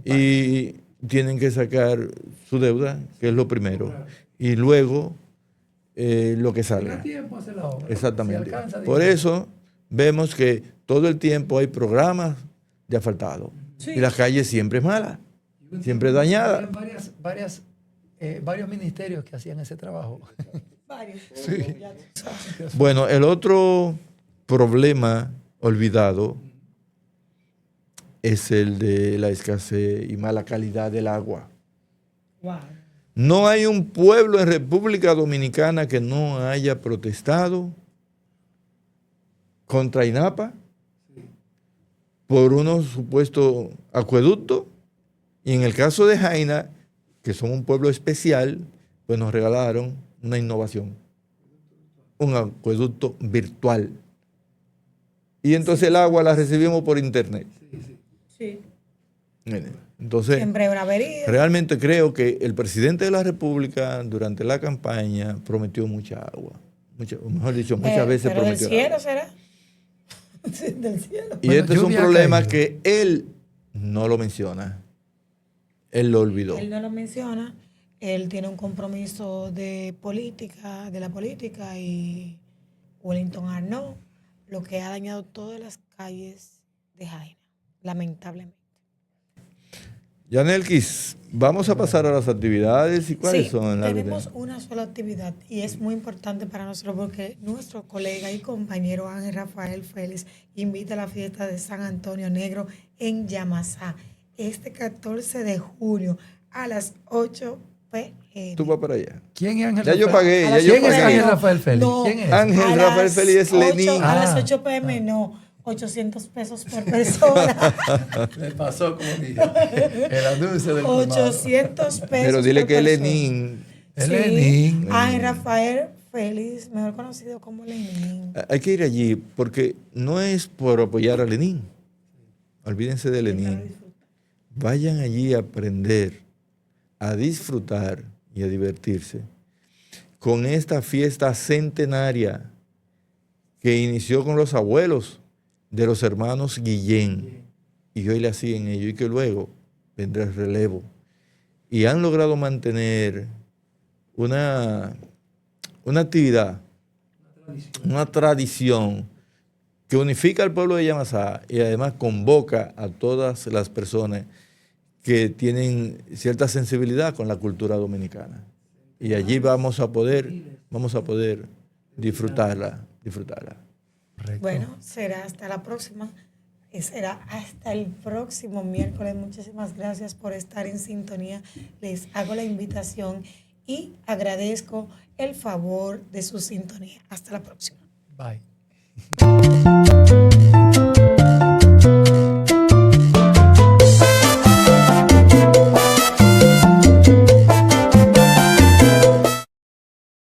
Y tienen que sacar su deuda, que es lo primero. Y luego lo que Tenga salga. tiempo hacer la obra. Exactamente. Si alcanza Por dinero. eso vemos que todo el tiempo hay programas de asfaltado. Sí. Y la calle siempre es mala, siempre es dañada. Habían varios ministerios que hacían ese trabajo. Varios. Sí. Ya tú sabes. Bueno, el otro problema olvidado es el de la escasez y mala calidad del agua. Wow. No hay un pueblo en República Dominicana que no haya protestado contra INAPA por unos supuestos acueductos. Y en el caso de Jaina, que son un pueblo especial, pues nos regalaron una innovación, un acueducto virtual. Y entonces el agua la recibimos por internet. Sí. Entonces, Siempre una avería. realmente creo que el presidente de la República durante la campaña prometió mucha agua. Mejor dicho, muchas veces Pero del prometió cielo agua. será. Sí, del cielo. Y Bueno, este es un lluvia ha problema caído. que él no lo menciona. Él lo olvidó. Él no lo menciona. Él tiene un compromiso de política, de la política, y Wellington Arnaud, lo que ha dañado todas las calles de Jaina, lamentablemente. Yanelkis, vamos a pasar a las actividades. ¿Y cuáles Sí, son en la tenemos vida? una sola actividad y es muy importante para nosotros porque nuestro colega y compañero Ángel Rafael Félix invita a la fiesta de San Antonio Negro en Yamasá este 14 de junio a las 8 p.m. Tú vas para allá. ¿Quién es Ángel Ya yo Rafael? pagué, A ya las yo ¿Quién es pagué. Ángel No, Rafael Félix? no. ¿Quién es? Ángel A Rafael las Félix es 8 Lenín. A las Ah. 8 p.m. no, 800 pesos por persona. Le pasó como dije. El anuncio del colmado. 800 pesos Pero dile por que persona. Lenín. Es Lenín. Ángel Rafael Félix, mejor conocido como Lenín. Hay que ir allí porque no es por apoyar a Lenín. Olvídense de Lenín. Vayan allí a aprender, a disfrutar y a divertirse con esta fiesta centenaria que inició con los abuelos de los hermanos Guillén y hoy le siguen ellos y que luego vendrá el relevo. Y han logrado mantener una actividad, una tradición que unifica al pueblo de Yamasá y además convoca a todas las personas que tienen cierta sensibilidad con la cultura dominicana. Y allí vamos a poder disfrutarla. Correcto. Bueno, será hasta la próxima. Y será hasta el próximo miércoles. Muchísimas gracias por estar en sintonía. Les hago la invitación y agradezco el favor de su sintonía. Hasta la próxima. Bye.